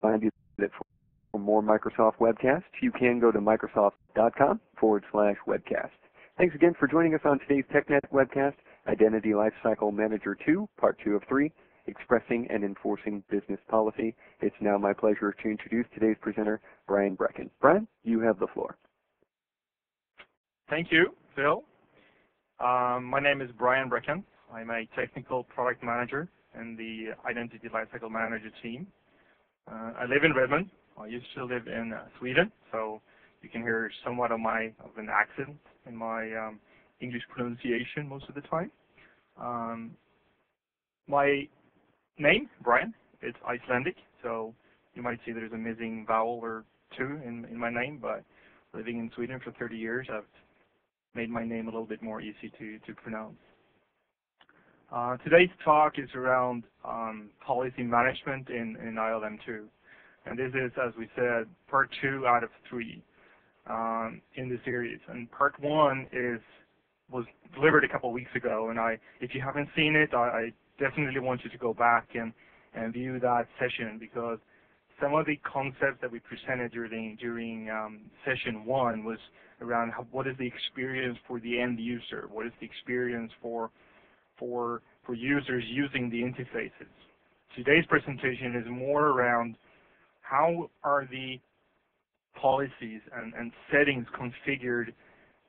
remind you that for more Microsoft Webcasts, you can go to microsoft.com/webcast. Thanks again for joining us on today's TechNet webcast, Identity Lifecycle Manager 2, Part 2 of 3, Expressing and Enforcing Business Policy. It's now my pleasure to introduce today's presenter, Brian Brecken. Brian, you have the floor. Thank you, Phil. My name is Brian Brecken. I'm a technical product manager in the Identity Lifecycle Manager team. I live in Redmond. I used to live in Sweden, so you can hear somewhat of an accent in my English pronunciation most of the time. My name, Brian, it's Icelandic, so you might see there's a missing vowel or two in my name, but living in Sweden for 30 years, I've made my name a little bit more easy to pronounce. Today's talk is around policy management in ILM2. And this is, as we said, part 2 out of 3 in the series. And part 1 was delivered a couple of weeks ago. And if you haven't seen it, I definitely want you to go back and view that session, because some of the concepts that we presented during session 1 was around what is the experience for the end user, what is the experience for users using the interfaces. Today's presentation is more around how are the policies and settings configured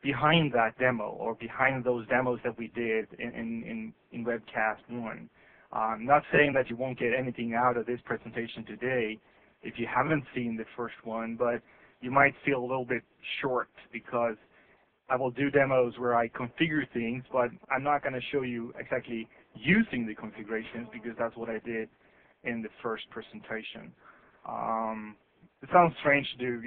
behind that demo, or behind those demos that we did in Webcast 1. I'm not saying that you won't get anything out of this presentation today if you haven't seen the first one, but you might feel a little bit short, because I will do demos where I configure things, but I'm not going to show you exactly using the configurations, because that's what I did in the first presentation. It sounds strange to do,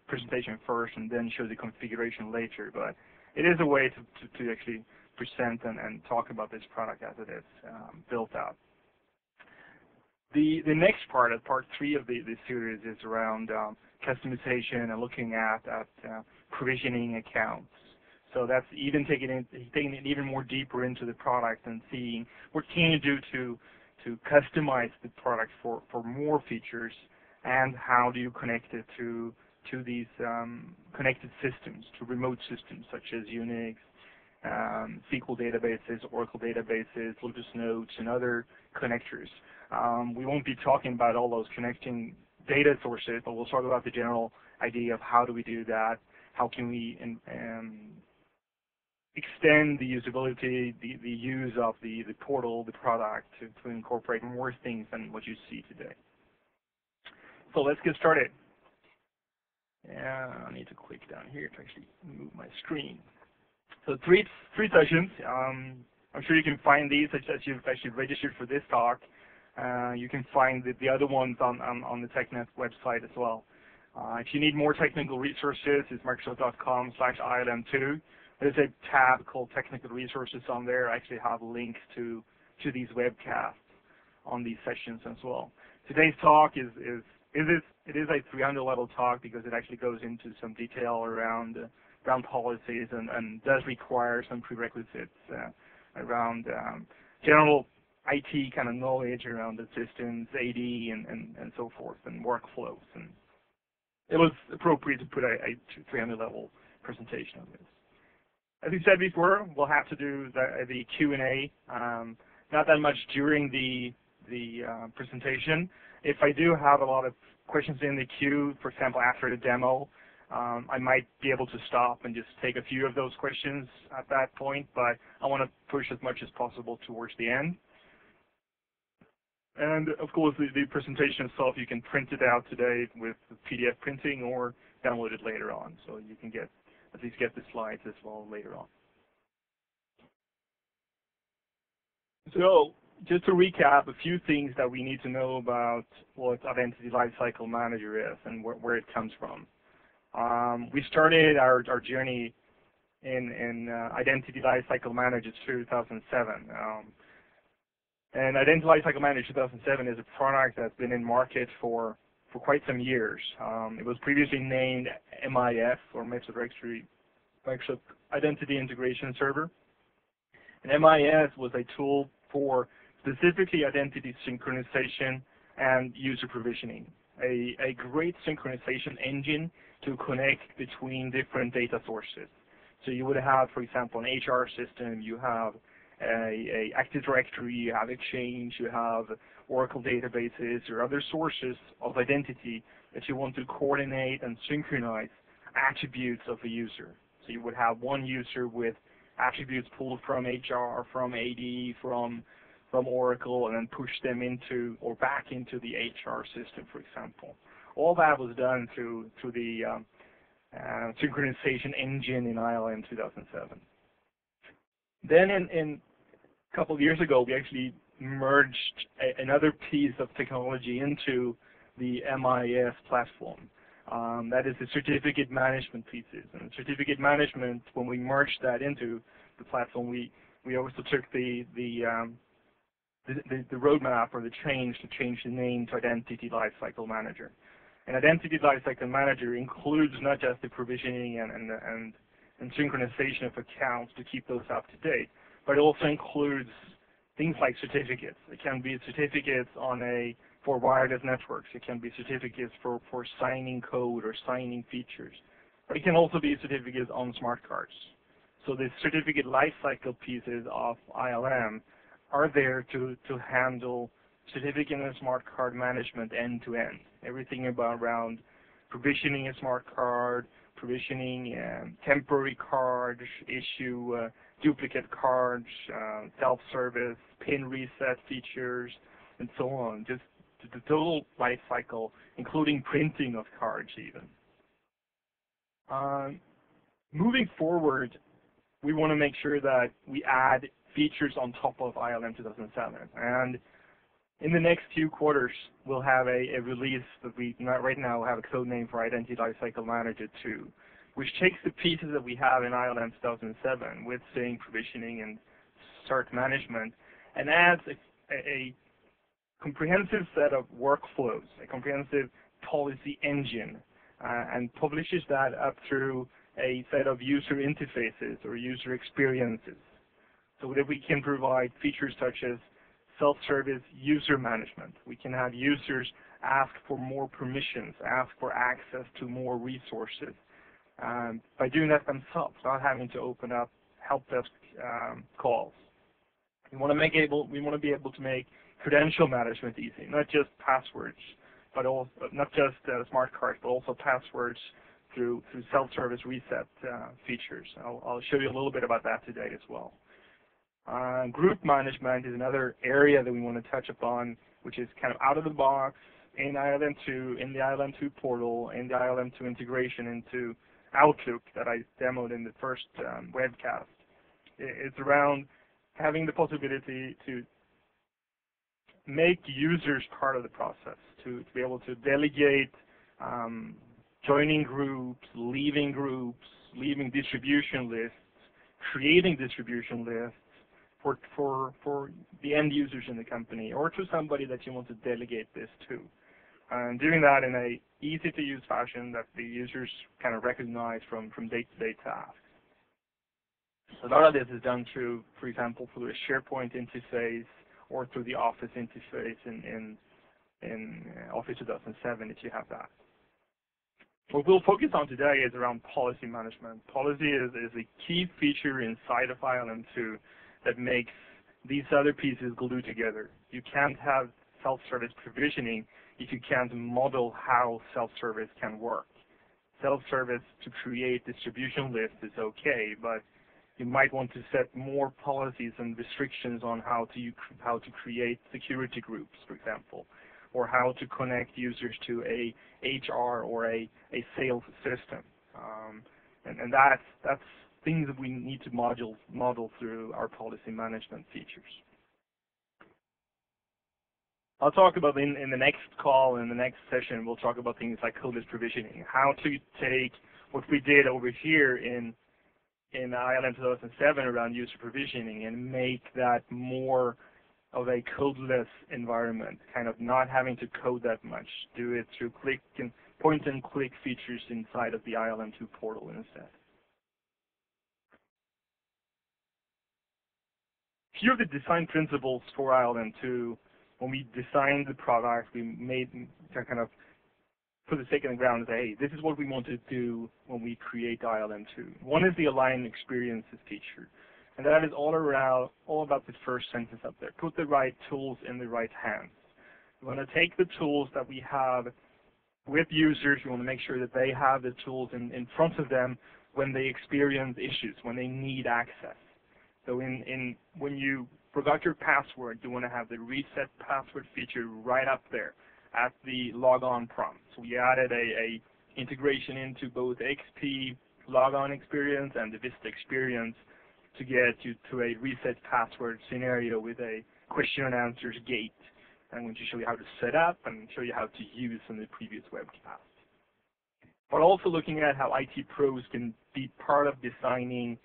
presentation first and then show the configuration later, but it is a way to actually present and talk about this product as it is built out. The next part 3 of the series, is around customization and looking at provisioning accounts. So that's even taking it even more deeper into the product and seeing what can you do to customize the product for more features, and how do you connect it to these connected systems, to remote systems such as Unix, SQL databases, Oracle databases, Lotus Notes, and other connectors. We won't be talking about all those connecting data sources, but we'll talk about the general idea of how do we do that, how can we extend the usability, the use of the portal, the product, to incorporate more things than what you see today. So let's get started. I need to click down here to actually move my screen. So three sessions. I'm sure you can find these as you've actually registered for this talk. You can find the other ones on the TechNet website as well. If you need more technical resources, it's microsoft.com/ILM2. There's a tab called Technical Resources on there. I actually have links to these webcasts on these sessions as well. Today's talk it is a 300-level talk, because it actually goes into some detail around policies and does require some prerequisites around general IT kind of knowledge around the systems, AD, and so forth, and workflows. And it was appropriate to put a 300-level presentation on this. As we said before, we'll have to do the Q&A. Not that much during the presentation. If I do have a lot of questions in the queue, for example, after the demo, I might be able to stop and just take a few of those questions at that point, but I want to push as much as possible towards the end. And of course, the presentation itself, you can print it out today with PDF printing or download it later on, so you can at least get the slides as well later on. So just to recap, a few things that we need to know about what Identity Lifecycle Manager is and where it comes from. We started our journey in Identity Lifecycle Manager 2007. And Identity Lifecycle Manager 2007 is a product that's been in market for quite some years. It was previously named MIS, or Microsoft Identity Integration Server. And MIS was a tool for specifically identity synchronization and user provisioning. a great synchronization engine to connect between different data sources. So you would have, for example, an HR system, you have a Active Directory, you have Exchange, you have Oracle databases or other sources of identity that you want to coordinate and synchronize attributes of a user. So you would have one user with attributes pulled from HR, from AD, from Oracle, and then push them into or back into the HR system, for example. All that was done through the synchronization engine in ILM 2007. Then in a couple of years ago, we actually merged another piece of technology into the MIS platform. That is the certificate management pieces. And certificate management, when we merged that into the platform, we also took the roadmap or the change to change the name to Identity Lifecycle Manager. And Identity Lifecycle Manager includes not just the provisioning and synchronization of accounts to keep those up to date, but it also includes things like certificates. It can be certificates for wireless networks. It can be certificates for signing code or signing features. But it can also be certificates on smart cards. So the certificate lifecycle pieces of ILM are there to handle certificate and smart card management end to end. Everything around provisioning a smart card, provisioning temporary cards, issue duplicate cards, self-service, PIN reset features, and so on. Just the total life cycle, including printing of cards even. Moving forward, we want to make sure that we add features on top of ILM 2007. And in the next few quarters, we'll have a release that we right now have a code name for Identity Lifecycle Manager 2, which takes the pieces that we have in ILM 2007 with sync, provisioning, and cert management, and adds a comprehensive set of workflows, a comprehensive policy engine, and publishes that up through a set of user interfaces or user experiences, so that we can provide features such as self-service user management. We can have users ask for more permissions, ask for access to more resources, by doing that themselves, not having to open up help desk calls. We want to be able to make credential management easy, not just passwords, but also not just smart cards, but also passwords through self-service reset features. I'll show you a little bit about that today as well. Group management is another area that we want to touch upon, which is kind of out of the box in ILM2, in the ILM2 portal, in the ILM2 integration into Outlook that I demoed in the first webcast. It's around having the possibility to make users part of the process, to be able to delegate joining groups, leaving distribution lists, creating distribution lists for the end users in the company, or to somebody that you want to delegate this to. And doing that in a easy-to-use fashion that the users kind of recognize from day-to-day tasks. A lot of this is done through, for example, through a SharePoint interface or through the Office interface in Office 2007 if you have that. What we'll focus on today is around policy management. Policy is a key feature inside of ILM2 that makes these other pieces glue together. You can't have self-service provisioning if you can't model how self-service can work. Self-service to create distribution lists is okay, but you might want to set more policies and restrictions on how to create security groups, for example, or how to connect users to a HR or a sales system. And that's things that we need to model through our policy management features. I'll talk about in the next call, in the next session, we'll talk about things like codeless provisioning, how to take what we did over here in ILM 2007 around user provisioning and make that more of a codeless environment, kind of not having to code that much, do it through point and click features inside of the ILM2 portal instead. A few of the design principles for ILM2, when we designed the product, we made kind of put the stake in the ground and say, hey, this is what we want to do when we create ILM2. One is the Align Experiences feature. And that is all about the first sentence up there. Put the right tools in the right hands. We want to take the tools that we have with users. We want to make sure that they have the tools in front of them when they experience issues, when they need access. So when you forgot your password, you want to have the reset password feature right up there at the logon prompt. So we added a integration into both XP logon experience and the Vista experience to get you to a reset password scenario with a question and answers gate. I'm going to show you how to set up and show you how to use in the previous webcast. But also looking at how IT pros can be part of designing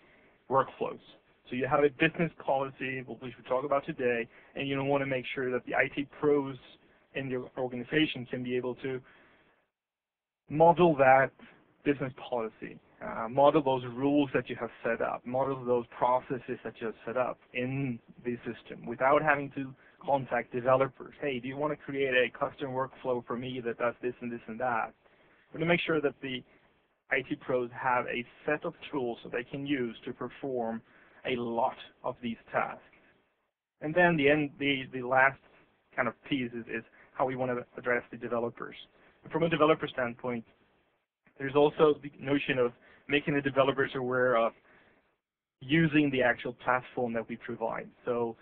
workflows. So you have a business policy, which we talk about today, and you want to make sure that the IT pros in your organization can be able to model that business policy, model those rules that you have set up, model those processes that you have set up in the system without having to contact developers. Hey, do you want to create a custom workflow for me that does this and this and that? We want to make sure that the IT pros have a set of tools that they can use to perform a lot of these tasks. And then the last kind of piece is how we want to address the developers. And from a developer standpoint, there's also the notion of making the developers aware of using the actual platform that we provide. So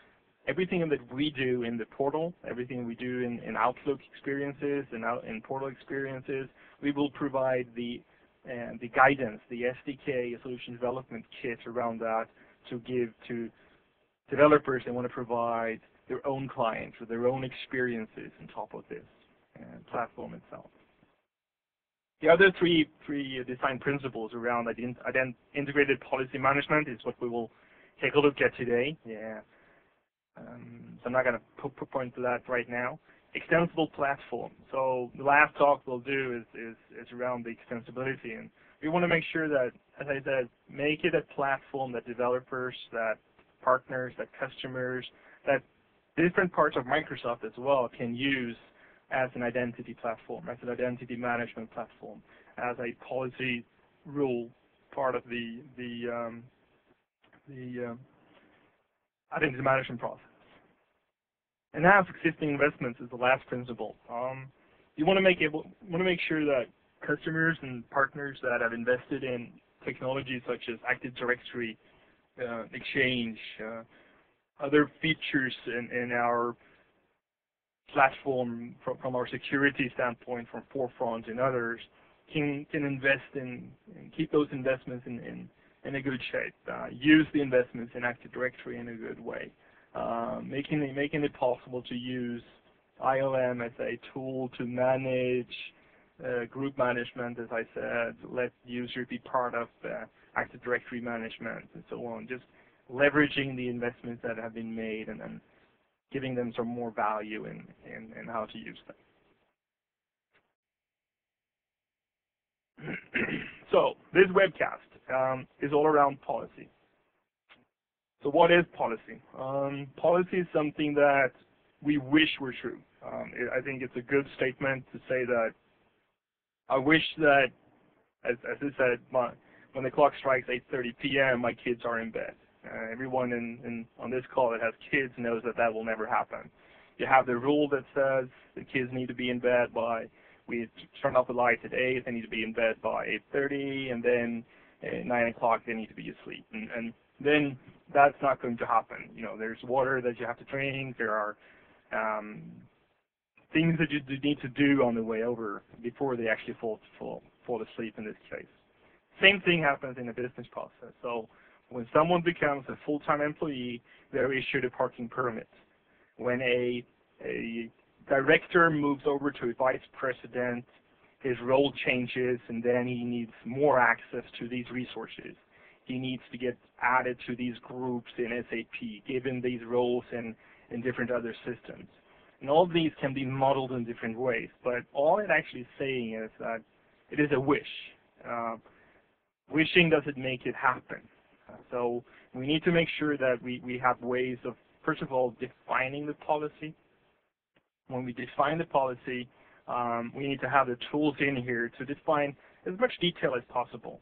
everything that we do in the portal, everything we do in Outlook experiences and in portal experiences, we will provide the guidance, the SDK, solution development kit around that to give to developers that want to provide their own clients or their own experiences on top of this platform itself. The other three design principles around integrated policy management is what we will take a look at today. Yeah. So I'm not going to point to that right now. Extensible platform. So the last talk we'll do is around the extensibility, and we want to make sure that, as I said, make it a platform that developers, that partners, that customers, that different parts of Microsoft as well can use as an identity platform, as an identity management platform, as a policy rule part of the identity management process. Enhance existing investments is the last principle. You want to make sure that customers and partners that have invested in technologies such as Active Directory, Exchange, other features in our platform from our security standpoint, from Forefront and others, can invest in and keep those investments in a good shape. Use the investments in Active Directory in a good way. Making it possible to use ILM as a tool to manage group management, as I said, let users be part of Active Directory management and so on. Just leveraging the investments that have been made and giving them some more value in how to use them. So this webcast is all around policy. So what is policy? Policy is something that we wish were true. I think it's a good statement to say that I wish that, as I said, when the clock strikes 8:30 p.m., my kids are in bed. Everyone on this call that has kids knows that will never happen. You have the rule that says the kids need to be in bed by, we turn off the lights at 8, they need to be in bed by 8:30, and then at 9 o'clock they need to be asleep. And then that's not going to happen. You know, there's water that you have to drink, there are things that you need to do on the way over before they actually fall asleep in this case. Same thing happens in a business process. So when someone becomes a full-time employee, they're issued a parking permit. When a director moves over to a vice president, his role changes, and then he needs more access to these resources. He needs to get added to these groups in SAP, given these roles in different other systems. And all of these can be modeled in different ways, but all it actually is saying is that it is a wish. Wishing doesn't make it happen. So we need to make sure that we have ways of, first of all, defining the policy. When we define the policy, we need to have the tools in here to define as much detail as possible.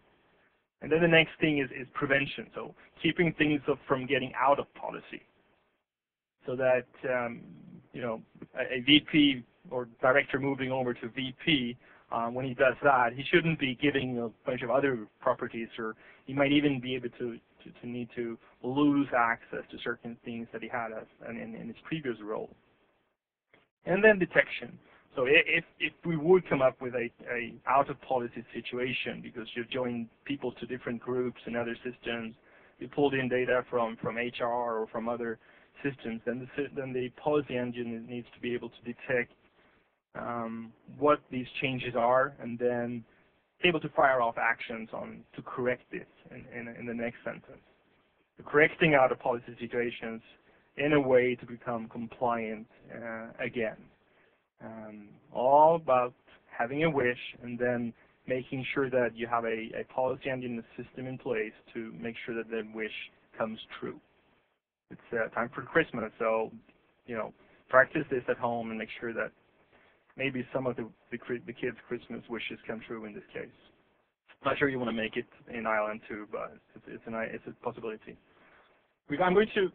And then the next thing is prevention, so keeping things from getting out of policy, so that a VP or director moving over to VP, when he does that, he shouldn't be giving a bunch of other properties, or he might even be able to need to lose access to certain things that he had in his previous role. And then detection. So if we would come up with a out of policy situation because you've joined people to different groups and other systems, you pulled in data from HR or from other systems, then the policy engine needs to be able to detect what these changes are, and then able to fire off actions to correct this in the next sentence. So correcting out of policy situations in a way to become compliant again. All about having a wish and then making sure that you have a policy engine system in place to make sure that the wish comes true. It's time for Christmas, so practice this at home and make sure that maybe some of the kids' Christmas wishes come true in this case. Not sure you want to make it in ILM2, but it's a possibility. I'm going to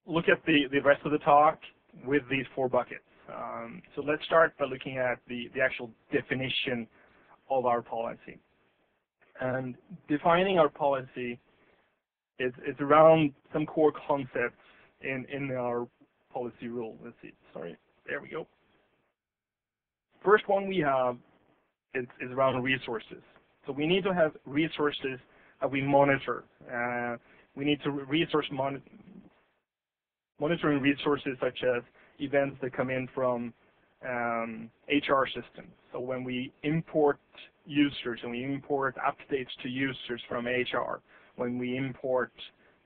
look at the rest of the talk with these 4 buckets. So let's start by looking at the actual definition of our policy. And defining our policy is around some core concepts in our policy rule. Let's see. Sorry. There we go. First one we have is around resources. So we need to have resources that we monitor. We need to monitoring resources such as events that come in from HR systems. So when we import users and we import updates to users from HR, when we import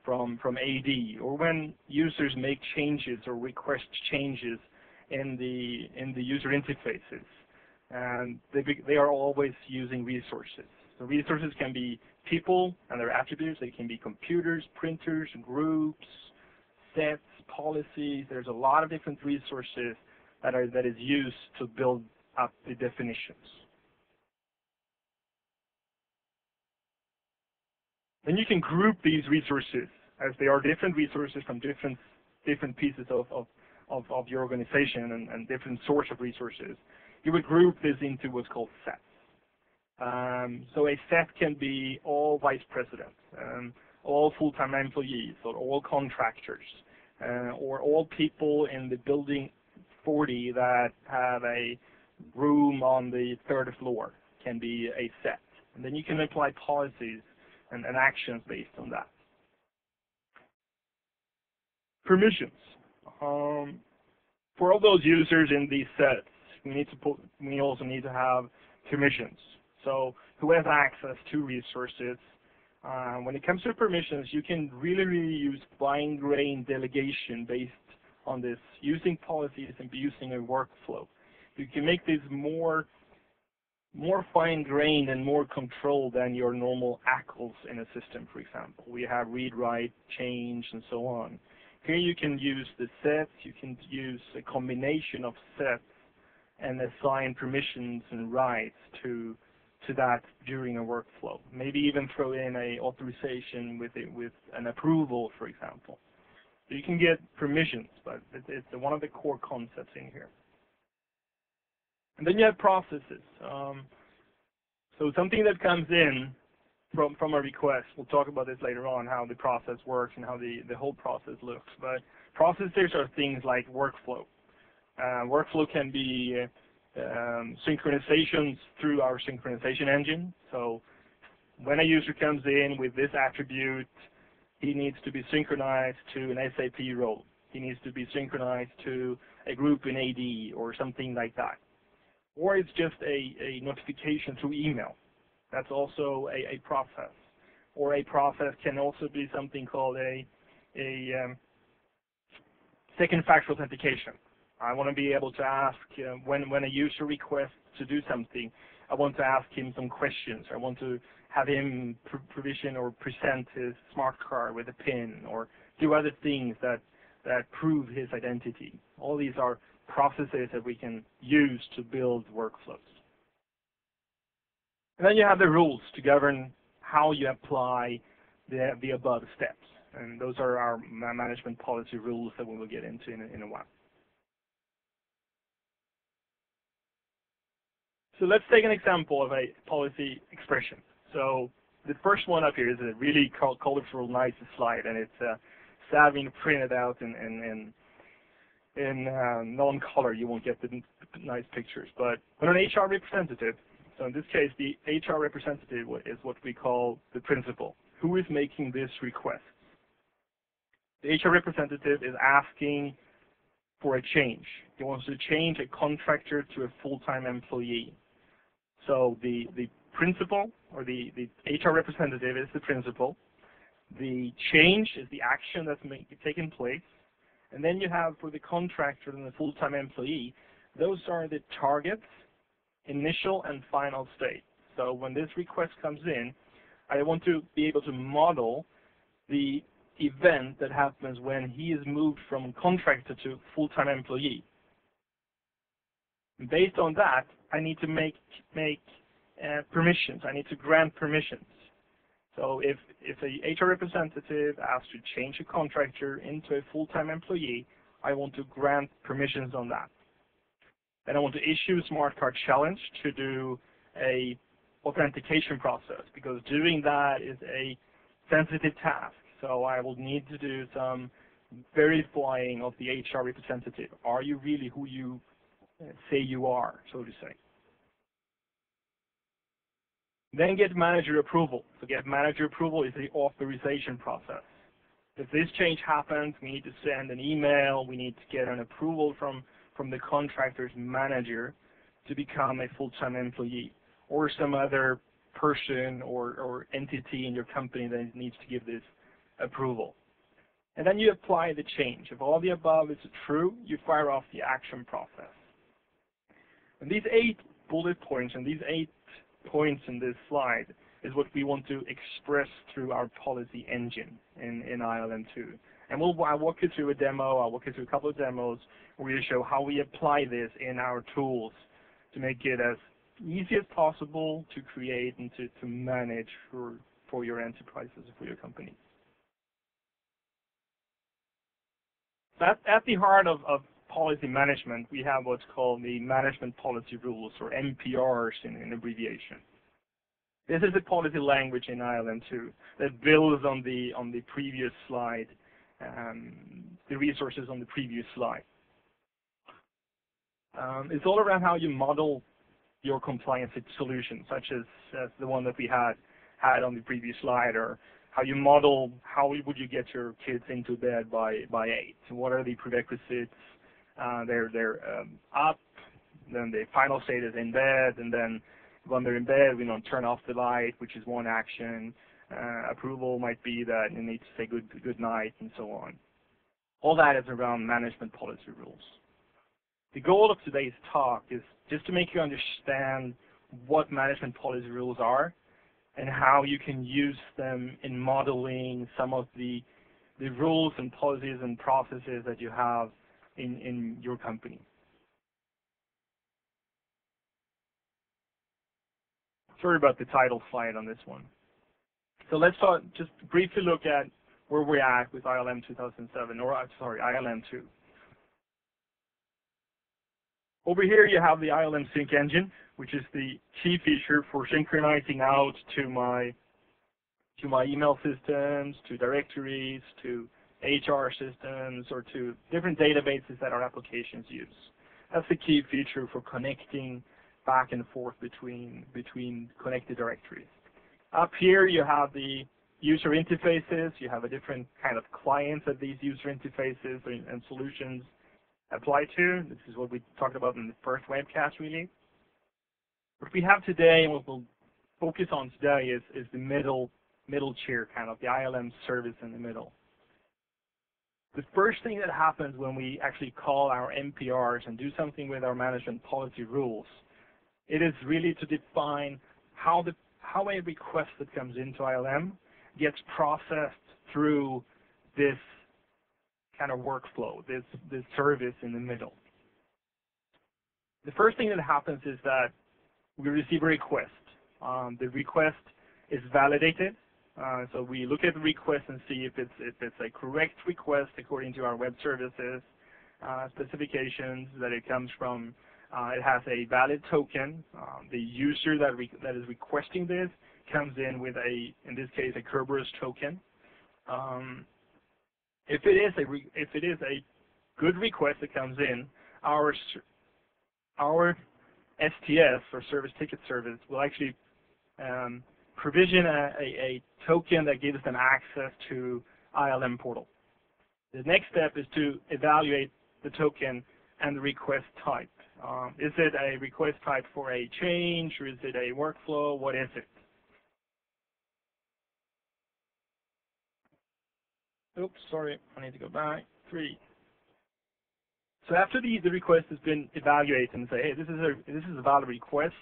from AD, or when users make changes or request changes in the user interfaces, and they are always using resources. So resources can be people and their attributes. They can be computers, printers, groups, sets, policies. There's a lot of different resources that is used to build up the definitions. Then you can group these resources as they are different resources from different pieces of your organization and different source of resources. You would group this into what's called sets. So a set can be all vice presidents, all full-time employees, or all contractors, or all people in the building 40 that have a room on the 3rd floor can be a set. And then you can apply policies and actions based on that. Permissions. For all those users in these sets, we also need to have permissions. So who has access to resources? When it comes to permissions, you can really use fine-grained delegation based on this, using policies and using a workflow. You can make this more fine-grained and more controlled than your normal ACLs in a system, for example. We have read, write, change, and so on. Here you can use the sets, you can use a combination of sets and assign permissions and rights to that during a workflow. Maybe even throw in a authorization with an approval, for example. So you can get permissions, but it's one of the core concepts in here. And then you have processes. So something that comes in from a request, we'll talk about this later on, how the process works and how the whole process looks. But processes are things like workflow. Workflow can be synchronizations through our synchronization engine. So when a user comes in with this attribute, he needs to be synchronized to an SAP role. He needs to be synchronized to a group in AD or something like that. Or it's just a notification through email. That's also a process. Or a process can also be something called a second factor authentication. I want to be able to ask, when a user requests to do something, I want to ask him some questions. I want to have him provision or present his smart card with a PIN, or do other things that prove his identity. All these are processes that we can use to build workflows. And then you have the rules to govern how you apply the above steps. And those are our management policy rules that we will get into in a while. So let's take an example of a policy expression. So the first one up here is a really colorful, nice slide, and it's savvy and printed out in non-color. You won't get the nice pictures. But when an HR representative, so in this case, the HR representative is what we call the principal. Who is making this request? The HR representative is asking for a change. He wants to change a contractor to a full-time employee. So the principal, or the HR representative, is the principal. The change is the action that's taken place. And then you have, for the contractor and the full-time employee, those are the targets, initial and final state. So when this request comes in, I want to be able to model the event that happens when he is moved from contractor to full-time employee. Based on that, I need to make permissions. I need to grant permissions. So if a HR representative asks to change a contractor into a full-time employee, I want to grant permissions on that. Then I want to issue a smart card challenge to do a authentication process, because doing that is a sensitive task. So I will need to do some verifying of the HR representative. Are you really who you say you are, so to say? Then get manager approval. So get manager approval is the authorization process. If this change happens, we need to send an email. We need to get an approval from the contractor's manager to become a full-time employee, or some other person or entity in your company that needs to give this approval. And then you apply the change. If all the above is true, you fire off the action process. And these 8 bullet points and these 8 points in this slide is what we want to express through our policy engine in ILM2. And I'll walk you through a demo. I'll walk you through a couple of demos where we show how we apply this in our tools to make it as easy as possible to create and to manage for your enterprises, for your company. At the heart of policy management, we have what's called the Management Policy Rules, or MPRs in abbreviation. This is the policy language in ILM2 that builds on the previous slide, the resources on the previous slide. It's all around how you model your compliance solution, such as the one that we had on the previous slide, or how you model how would you get your kids into bed by 8. What are the prerequisites? They're up, then the final state is in bed, and then when they're in bed, we don't turn off the light, which is one action. Approval might be that you need to say good night, and so on. All that is around management policy rules. The goal of today's talk is just to make you understand what management policy rules are and how you can use them in modeling some of the rules and policies and processes that you have in your company. Sorry about the title slide on this one. So let's just briefly look at where we're at with ILM 2007, or sorry, ILM2. Over here you have the ILM Sync engine, which is the key feature for synchronizing out to my email systems, to directories, to HR systems, or to different databases that our applications use. That's the key feature for connecting back and forth between connected directories. Up here you have the user interfaces. You have a different kind of clients that these user interfaces and solutions apply to. This is what we talked about in the first webcast, really. What we have today, and what we'll focus on today, is the middle tier, kind of the ILM service in the middle. The first thing that happens when we actually call our MPRs and do something with our management policy rules, it is really to define how a request that comes into ILM gets processed through this kind of workflow, this service in the middle. The first thing that happens is that we receive a request. The request is validated. So we look at the request and see if it's a correct request according to our web services specifications, that it comes from, it has a valid token. The user that is requesting this comes in with in this case, a Kerberos token. If it is a good request that comes in, our STS, or Service Ticket Service, will actually provision a token that gives them access to ILM portal. The next step is to evaluate the token and the request type. Is it a request type for a change, or is it a workflow? What is it? Oops, sorry, I need to go back. 3. So after the request has been evaluated and say, hey, this is a valid request.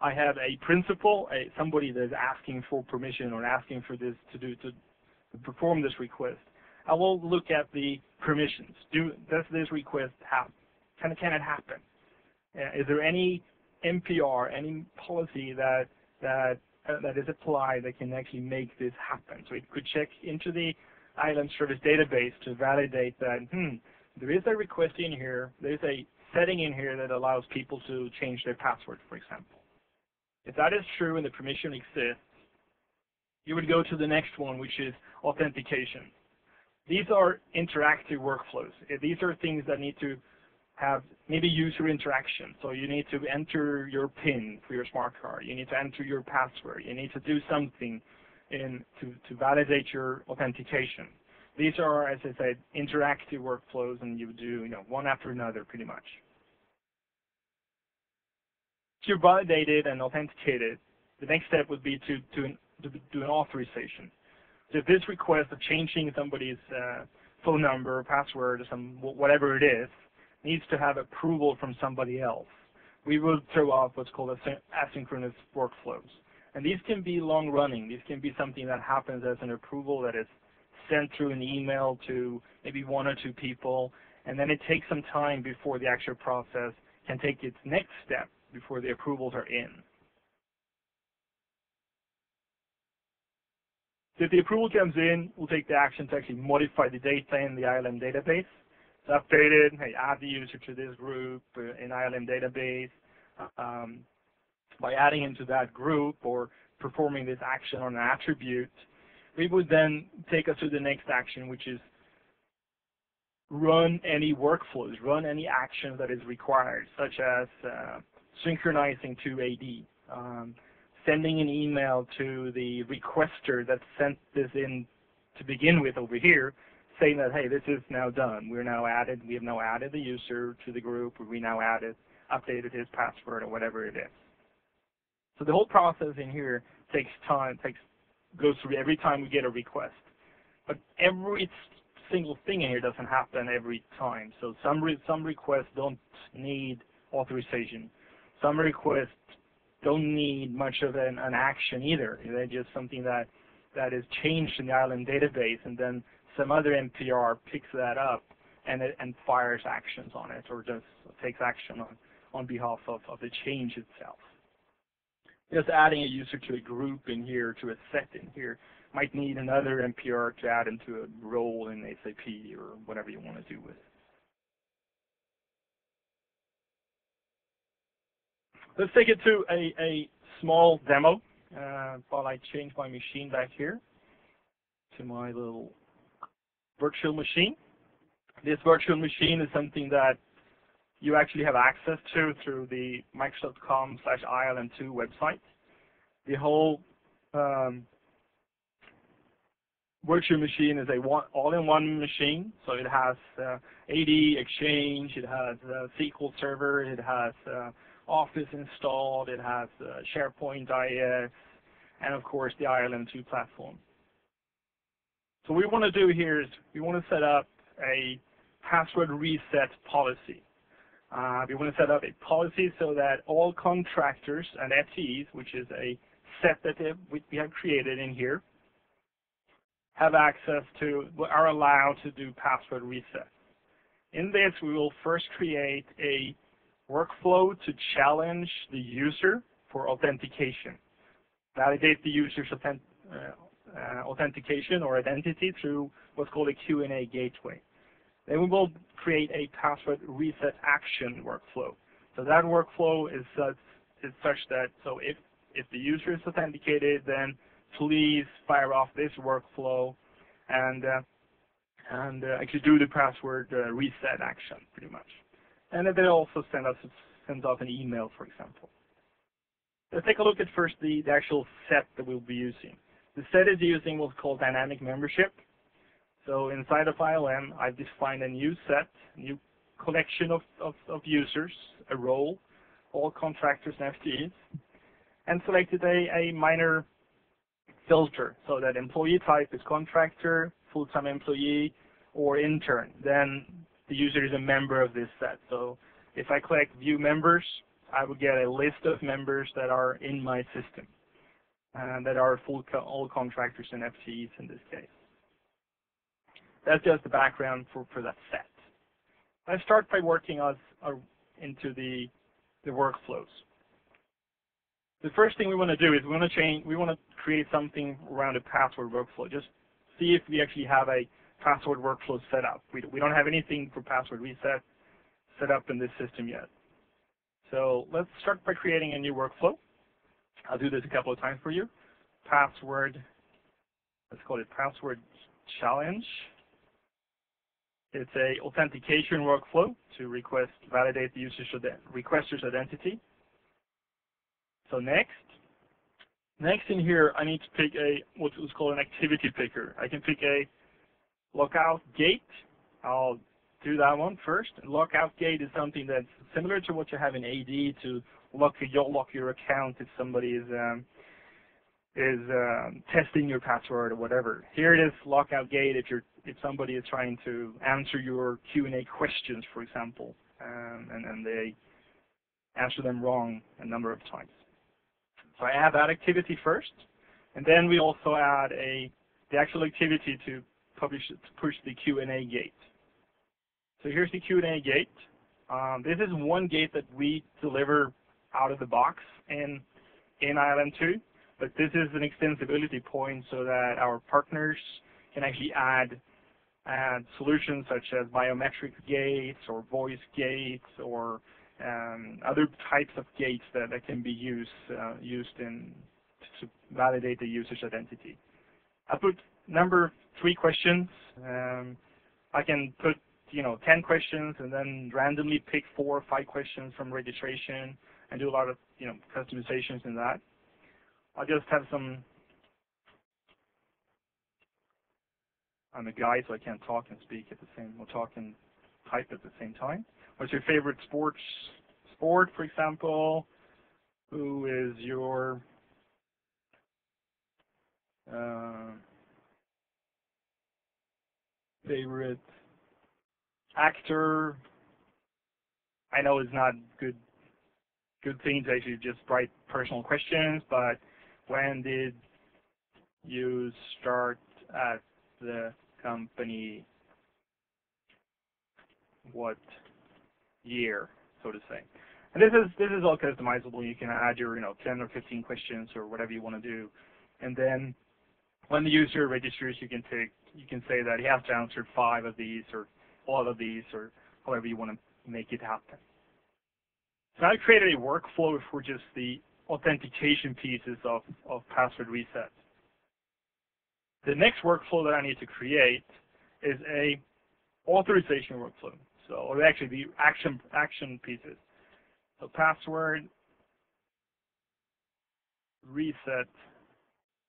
I have a principal, somebody that is asking for permission or asking for this to perform this request. I will look at the permissions. Does this request happen? Can it happen? Is there any MPR, any policy that is applied that can actually make this happen? So it could check into the ILM service database to validate that there is a request in here, there's a setting in here that allows people to change their password, for example. If that is true and the permission exists, you would go to the next one, which is authentication. These are interactive workflows. These are things that need to have maybe user interaction. So you need to enter your PIN for your smart card. You need to enter your password. You need to do something to validate your authentication. These are, as I said, interactive workflows, and you do one after another pretty much. If you're validated and authenticated, the next step would be to do an authorization. So if this request of changing somebody's phone number, password, or whatever it is, needs to have approval from somebody else, we will throw off what's called asynchronous workflows. And these can be long-running. These can be something that happens as an approval that is sent through an email to maybe 1 or 2 people, and then it takes some time before the actual process can take its next step before the approvals are in. So if the approval comes in, we'll take the action to actually modify the data in the ILM database. So update it, hey, add the user to this group in ILM database. By adding into that group or performing this action on an attribute, we would then take us to the next action, which is run any workflows, run any action that is required, such as synchronizing to AD, sending an email to the requester that sent this in to begin with over here, saying that, hey, this is now done. We have now added the user to the group, or we now updated his password, or whatever it is. So the whole process in here takes time, goes through every time we get a request. But every single thing in here doesn't happen every time. So some requests don't need authorization. Some requests don't need much of an action either. They're just something that is changed in the ILM database, and then some other MPR picks that up and fires actions on it, or just takes action on behalf of the change itself. Just adding a user to a group in here, to a set in here, might need another MPR to add into a role in SAP or whatever you want to do with it. Let's take it to a small demo while I change my machine back here to my little virtual machine. This virtual machine is something that you actually have access to through the Microsoft.com/ILM2 website. The whole virtual machine is all-in-one machine. So it has AD, Exchange, it has SQL Server, it has Office installed, it has SharePoint IS, and of course the ILM2 platform. So what we want to do here is we want to set up a password reset policy. We want to set up a policy so that all contractors and FTEs, which is a set that we have created in here, have access to, are allowed to do password reset. In this, we will first create a workflow to challenge the user for authentication. Validate the user's authentication or identity through what's called a Q&A gateway. Then we will create a password reset action workflow. So that workflow is such that, so if the user is authenticated, then please fire off this workflow and actually do the password reset action, pretty much. And then it also sends off an email, for example. Let's take a look at first the actual set that we'll be using. The set is using what's called dynamic membership. So inside of ILM, I've defined a new set, a new collection of users, a role, all contractors and FTEs, and selected a minor filter so that employee type is contractor, full-time employee, or intern. Then the user is a member of this set. So if I click view members, I will get a list of members that are in my system, that are all contractors and FTEs in this case. That's just the background for that set. I start by working us into the workflows. The first thing we want to do is we want to create something around a password workflow. Just see if we actually have a password workflow set up. We don't have anything for password reset set up in this system yet. So let's start by creating a new workflow. I'll do this a couple of times for you. Password, let's call it password challenge. It's a authentication workflow to validate the requester's identity. So next in here, I need to pick what's called an activity picker. I can pick a lockout gate. I'll do that one first. Lockout gate is something that's similar to what you have in AD to lock your account if somebody is testing your password or whatever. Here it is lockout gate if somebody is trying to answer your Q&A questions, for example, and they answer them wrong a number of times. So I add that activity first, and then we also add the actual activity to push the Q&A gate. So here's the Q&A gate. This is one gate that we deliver out of the box in ILM2, but this is an extensibility point so that our partners can actually add solutions such as biometric gates or voice gates or other types of gates that can be used to validate the user's identity. I put number 3 questions. I can put 10 questions and then randomly pick 4 or 5 questions from registration and do a lot of customizations in that. I'll just have I'm a guy, so I can't talk and speak at the same, or talk and type at the same time. What's your favorite sport, for example? Who is your favorite actor? I know it's not good thing to actually just write personal questions, but when did you start at the company? What year, so to say? And this is all customizable. You can add your 10 or 15 questions or whatever you want to do, and then when the user registers, you can say that he has to answer 5 of these or all of these or however you want to make it happen. So I created a workflow for just the authentication pieces of password reset. The next workflow that I need to create is a authorization workflow. So, or actually the action pieces. So password reset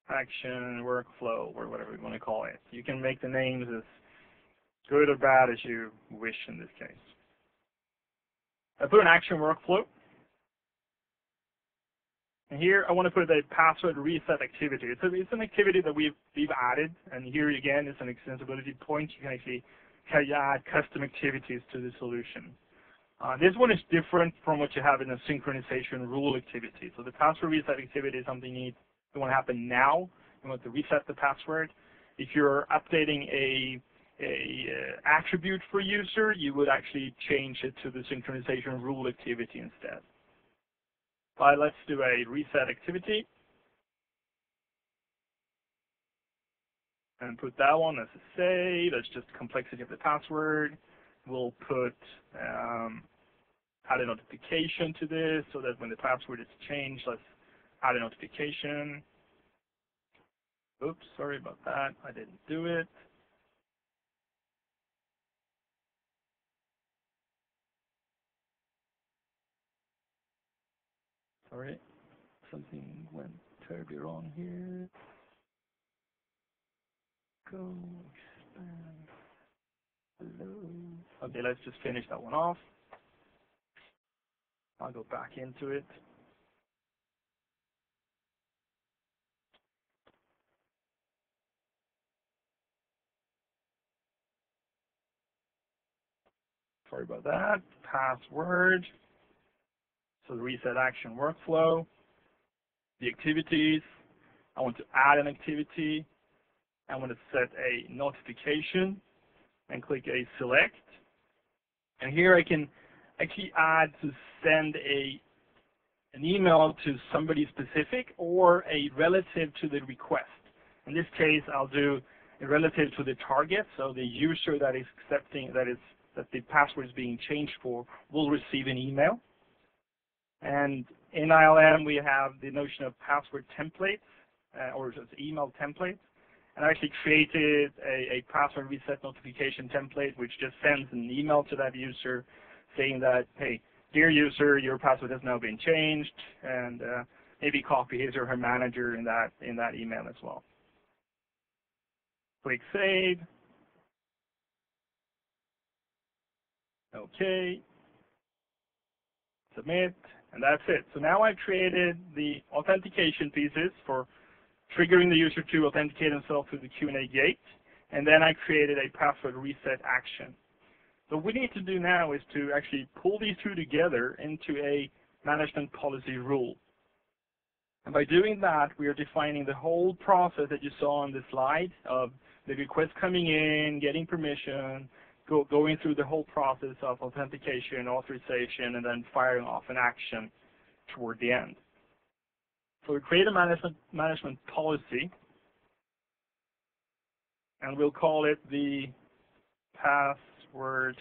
action workflow, or whatever you want to call it. You can make the names as good or bad as you wish in this case. I put an action workflow. And here I want to put a password reset activity. It's an activity that we've added, and here again it's an extensibility point. You can actually add custom activities to the solution. This one is different from what you have in a synchronization rule activity. So the password reset activity is something you want to happen now. You want to reset the password. If you're updating a attribute for user, you would actually change it to the synchronization rule activity instead. But let's do a reset activity and put that one as a say. That's just complexity of the password. We'll put add a notification to this so that when the password is changed, let's add a notification. Oops, sorry about that. I didn't do it. Sorry, something went terribly wrong here. Go expand. Hello. Okay, let's just finish that one off. I'll go back into it. Sorry about that. Password. So the reset action workflow. The activities. I want to add an activity. I want to set a notification and click a select. And here I can actually add to send an email to somebody specific or a relative to the request. In this case, I'll do a relative to the target, so the user that is accepting that the password is being changed for will receive an email. And in ILM, we have the notion of password templates, or just email templates. And I actually created a password reset notification template, which just sends an email to that user saying that, hey, dear user, your password has now been changed, and maybe copy his or her manager in that email as well. Click Save. OK. Submit. And that's it. So now I've created the authentication pieces for triggering the user to authenticate himself through the Q&A gate. And then I created a password reset action. So what we need to do now is to actually pull these two together into a management policy rule. And by doing that, we are defining the whole process that you saw on the slide of the request coming in, getting permission, going through the whole process of authentication, authorization, and then firing off an action toward the end. So we create a management policy, and we'll call it the password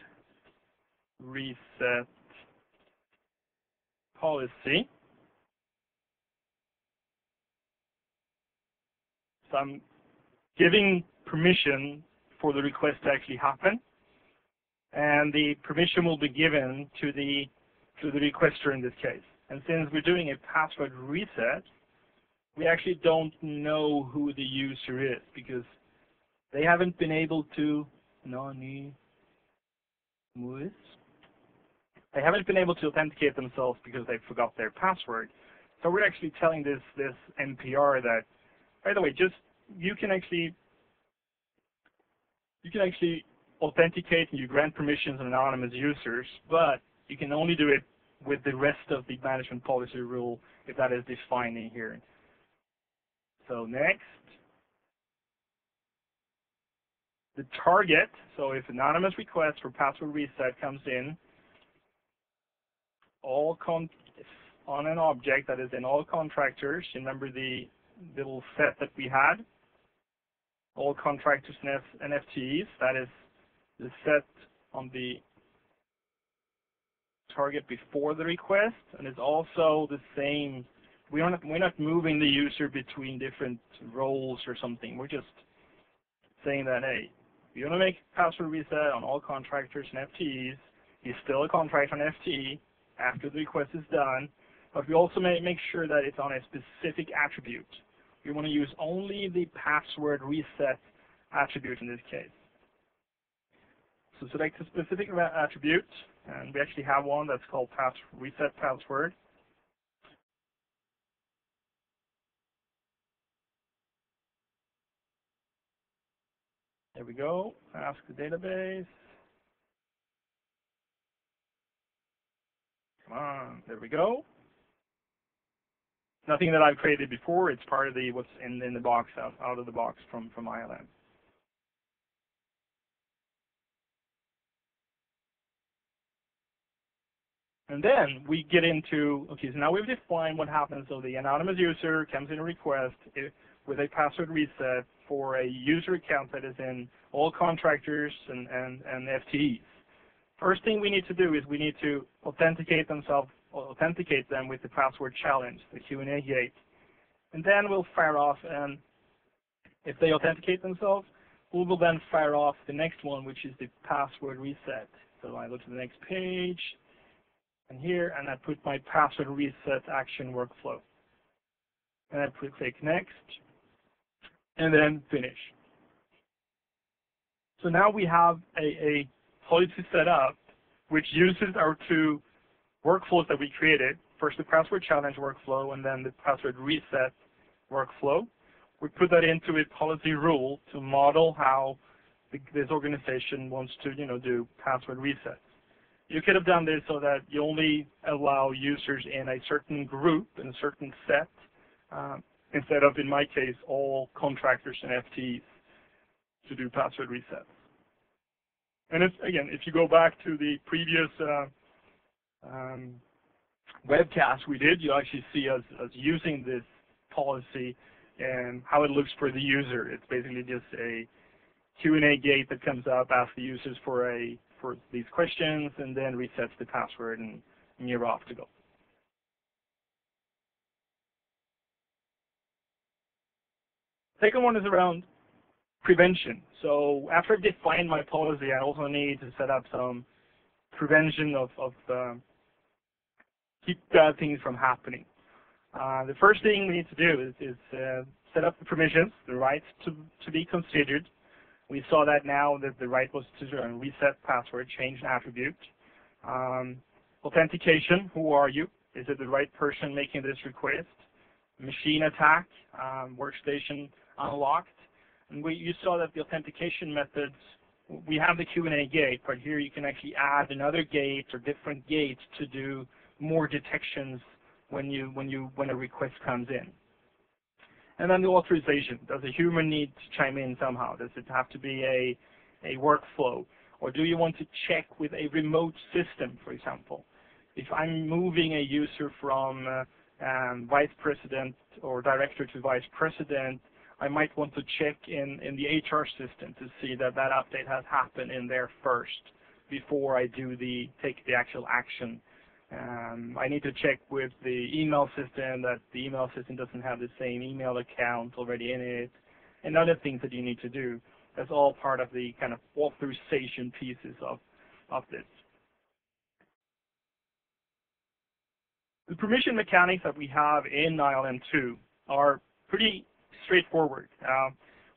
reset policy. So I'm giving permission for the request to actually happen, and the permission will be given to the requester in this case. And since we're doing a password reset, we actually don't know who the user is because they haven't been able to authenticate themselves because they forgot their password. So we're actually telling this NPR that, by the way, you can actually authenticate and you grant permissions on anonymous users, but you can only do it with the rest of the management policy rule if that is defined in here. So next, the target. So if anonymous request for password reset comes in, on an object that is in all contractors, remember the little set that we had, all contractors and FTEs, that is the set on the target before the request, and it's also the same. We're not moving the user between different roles or something. We're just saying that, hey, you want to make password reset on all contractors and FTEs. He's still a contractor on FTE after the request is done, but we also make sure that it's on a specific attribute. We want to use only the password reset attribute in this case. So select a specific attribute, and we actually have one that's called reset password. There we go. Ask the database. Come on. There we go. Nothing that I've created before. It's part of what's in the box, out of the box from ILM. And then we get into, okay, so now we've defined what happens. So the anonymous user comes in a request with a password reset for a user account that is in all contractors and FTEs. First thing we need to do is we need to authenticate them with the password challenge, the Q&A gate. And then we'll fire off, and if they authenticate themselves, we will then fire off the next one, which is the password reset. So I look to the next page, and here, and I put my password reset action workflow. And I click next, and then finish. So now we have a policy set up which uses our two workflows that we created. First the password challenge workflow, and then the password reset workflow. We put that into a policy rule to model how this organization wants to, do password resets. You could have done this so that you only allow users in a certain group, in a certain set, instead of, in my case, all contractors and FTEs to do password resets. And again, if you go back to the previous webcast we did, you actually see us using this policy and how it looks for the user. It's basically just a Q&A gate that comes up, asks the users for these questions, and then resets the password, and you're off to go. Second one is around prevention. So after I've defined my policy, I also need to set up some prevention of keep bad things from happening. The first thing we need to do is set up the permissions, the rights to be considered. We saw that now that the right was to reset password, change an attribute. Authentication, who are you? Is it the right person making this request? Machine attack, workstation unlocked. And you saw that the authentication methods, we have the Q&A gate, but here you can actually add another gate or different gates to do more detections when a request comes in. And then the authorization. Does a human need to chime in somehow? Does it have to be a workflow? Or do you want to check with a remote system, for example? If I'm moving a user from vice president or director to vice president, I might want to check in the HR system to see that update has happened in there first before I take the actual action. I need to check with the email system that the email system doesn't have the same email account already in it, and other things that you need to do. That's all part of the kind of authorization pieces of this. The permission mechanics that we have in ILM2 are pretty straightforward.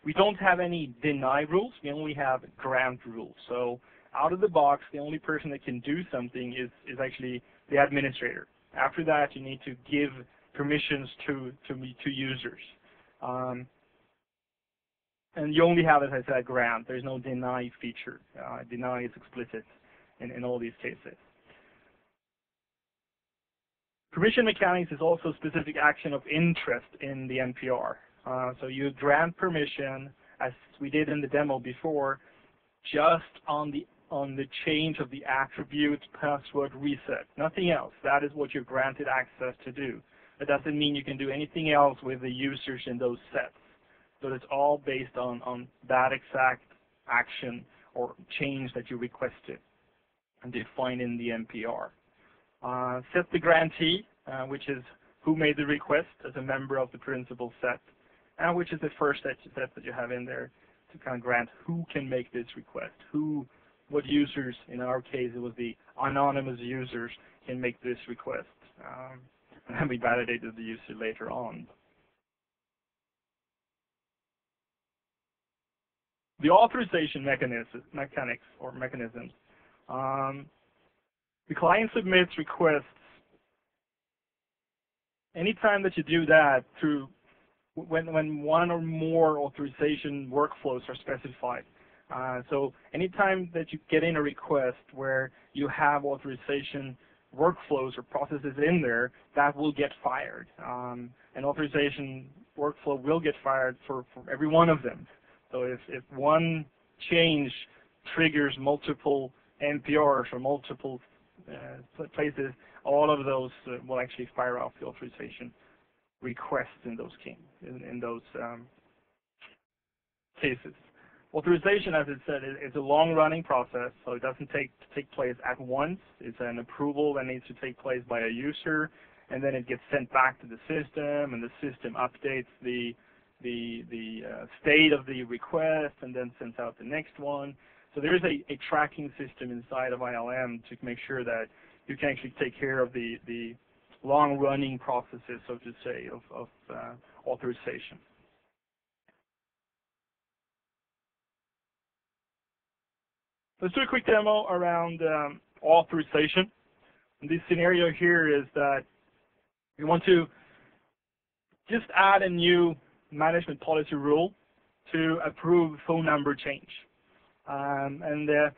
We don't have any deny rules. We only have grant rules. So out of the box, the only person that can do something is actually the administrator. After that, you need to give permissions to users. And you only have, as I said, grant. There's no deny feature. Deny is explicit in all these cases. Permission mechanics is also specific action of interest in the NPR. So you grant permission, as we did in the demo before, just on the change of the attribute password reset. Nothing else. That is what you're granted access to do. That doesn't mean you can do anything else with the users in those sets. So it's all based on that exact action or change that you requested and defined in the NPR. Set the grantee, which is who made the request as a member of the principal set, which is the first set that you have in there to kind of grant who can make this request, what users, in our case it was the anonymous users, can make this request. And then we validated the user later on. The authorization mechanics or mechanisms. The client submits requests. Anytime that you do that through when one or more authorization workflows are specified. So anytime that you get in a request where you have authorization workflows or processes in there, that will get fired. An authorization workflow will get fired for every one of them. So if one change triggers multiple NPRs or multiple places, all of those will actually fire off the authorization requests in those cases. Authorization, as it said, is a long-running process, so it doesn't take place at once. It's an approval that needs to take place by a user, and then it gets sent back to the system, and the system updates the state of the request, and then sends out the next one. So there is a tracking system inside of ILM to make sure that you can actually take care of the long-running processes, so to say, of authorization. Let's do a quick demo around authorization. And this scenario here is that we want to just add a new management policy rule to approve phone number change. The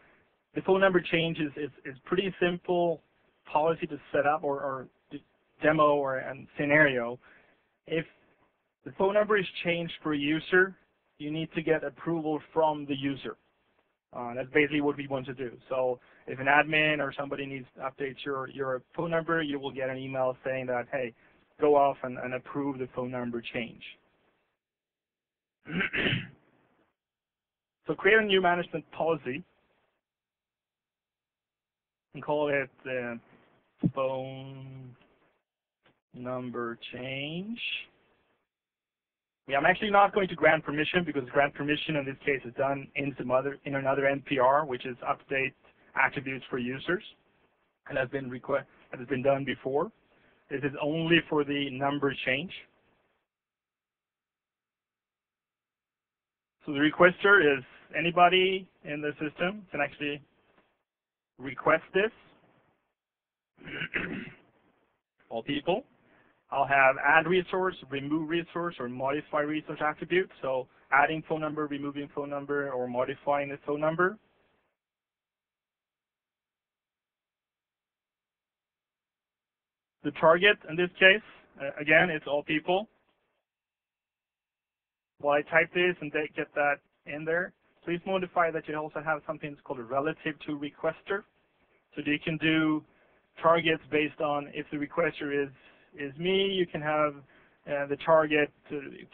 phone number change is pretty simple policy to set up or demo or a scenario. If the phone number is changed for a user, you need to get approval from the user. That's basically what we want to do. So if an admin or somebody needs to update your phone number, you will get an email saying that, hey, go off and approve the phone number change. So create a new management policy and call it phone number change. Yeah, I'm actually not going to grant permission because grant permission in this case is done in another NPR, which is update attributes for users, and has been done before. This is only for the number change. So the requester is anybody in the system can actually request this. All people. I'll have add resource, remove resource, or modify resource attribute. So adding phone number, removing phone number, or modifying the phone number. The target in this case, again, it's all people. While I type this and get that in there, please modify that you also have something that's called a relative to requester. So you can do targets based on if the requester is me, you can have the target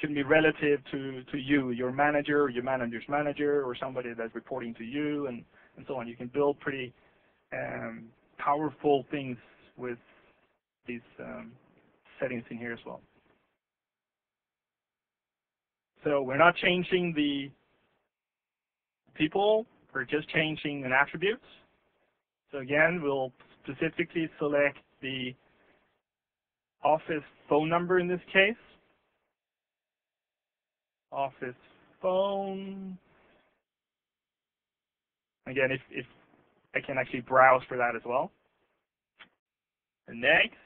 can be relative to you, your manager, or your manager's manager, or somebody that's reporting to you, and so on. You can build pretty powerful things with these settings in here as well. So we're not changing the people, we're just changing an attributes. So again, we'll specifically select the office phone number in this case. Office phone. Again, if I can actually browse for that as well. And next.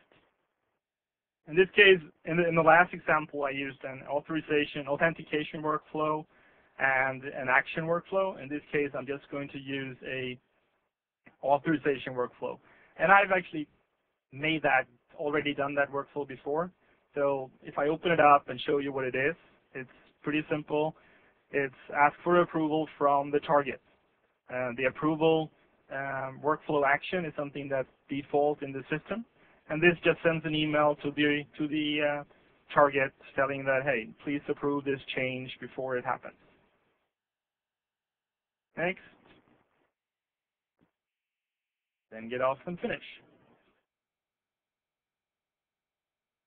In this case, in the last example, I used an authentication workflow and an action workflow. In this case, I'm just going to use a authorization workflow. And I've actually already done that workflow before. So if I open it up and show you what it is, it's pretty simple. It's ask for approval from the target. The approval workflow action is something that's default in the system. And this just sends an email to the target telling that, hey, please approve this change before it happens. Next. Then get off and finish.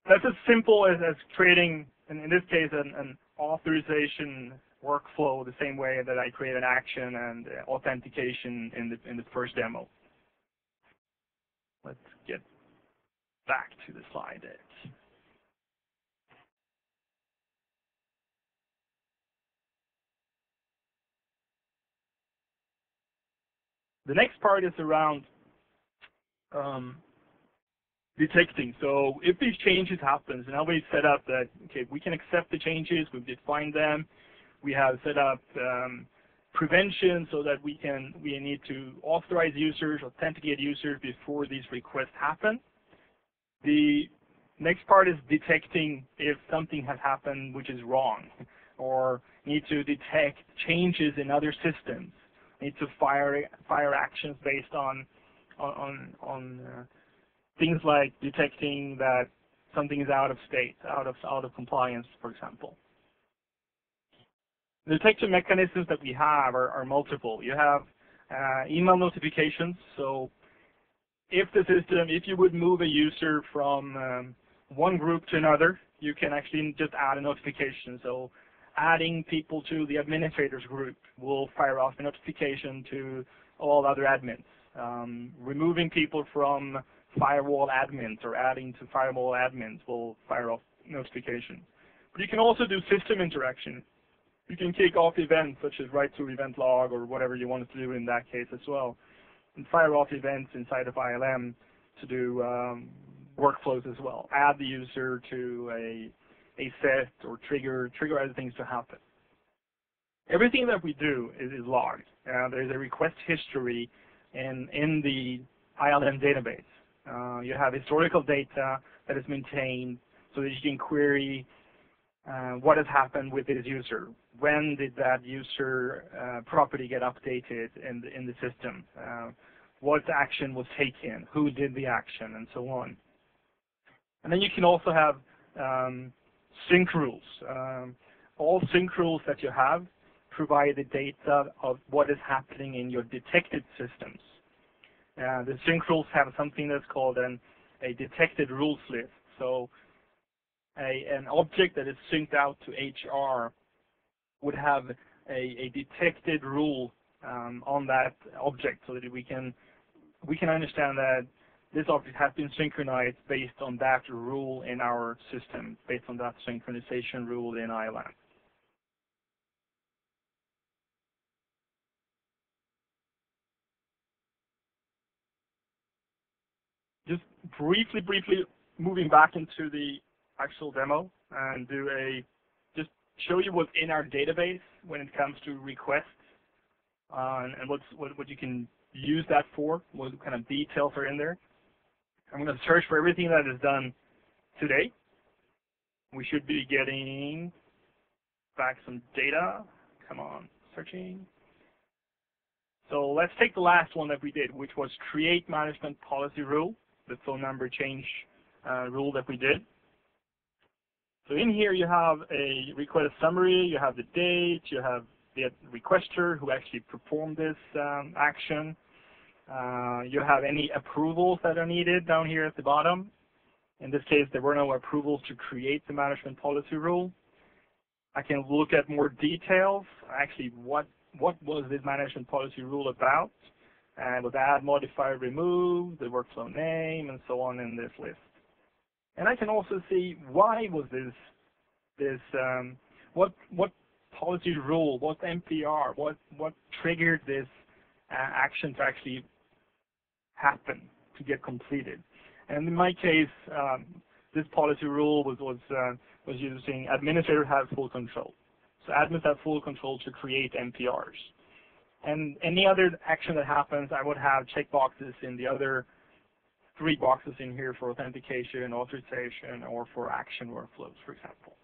That's as simple as creating, in this case, an authorization workflow the same way that I create an action and authentication in the first demo. Let's get back to the slide deck. The next part is around detecting. So if these changes happen, now we've set up that, okay, we can accept the changes, we've defined them, we have set up prevention so that we need to authorize users, authenticate users before these requests happen. The next part is detecting if something has happened which is wrong, or need to detect changes in other systems, need to fire actions based on on things like detecting that something is out of state, out of compliance, for example. The detection mechanisms that we have are multiple. You have email notifications. So if you would move a user from one group to another, you can actually just add a notification. So adding people to the administrators group will fire off a notification to all other admins. Removing people from firewall admins or adding to firewall admins will fire off notification. But you can also do system interaction. You can kick off events such as write to event log or whatever you want to do in that case as well, and fire off events inside of ILM to do workflows as well. Add the user to a set or trigger other things to happen. Everything that we do is logged. There's a request history in the ILM database. You have historical data that is maintained so that you can query what has happened with this user. When did that user property get updated in the system? What action was taken? Who did the action? And so on. And then you can also have sync rules. All sync rules that you have provide the data of what is happening in your detected systems. The sync rules have something that's called a detected rules list. So an object that is synced out to HR would have a detected rule on that object, so that we can understand that this object has been synchronized based on that rule in our system, based on that synchronization rule in ILM. Just briefly moving back into the actual demo and just show you what's in our database when it comes to requests and what you can use that for, what kind of details are in there. I'm going to search for everything that is done today. We should be getting back some data. Come on, searching. So let's take the last one that we did, which was create management policy rule, the phone number change rule that we did. So in here you have a request summary, you have the date, you have the requester who actually performed this action. You have any approvals that are needed down here at the bottom. In this case, there were no approvals to create the management policy rule. I can look at more details, actually what was this management policy rule about, and with add, modify, remove, the workflow name, and so on in this list. And I can also see why was what policy rule, what MPR, what triggered this action to actually happen, to get completed. And in my case, this policy rule was using administrator have full control. So admins have full control to create MPRs. And any other action that happens, I would have checkboxes in the other 3 boxes in here for authentication, authorization, or for action workflows, for example.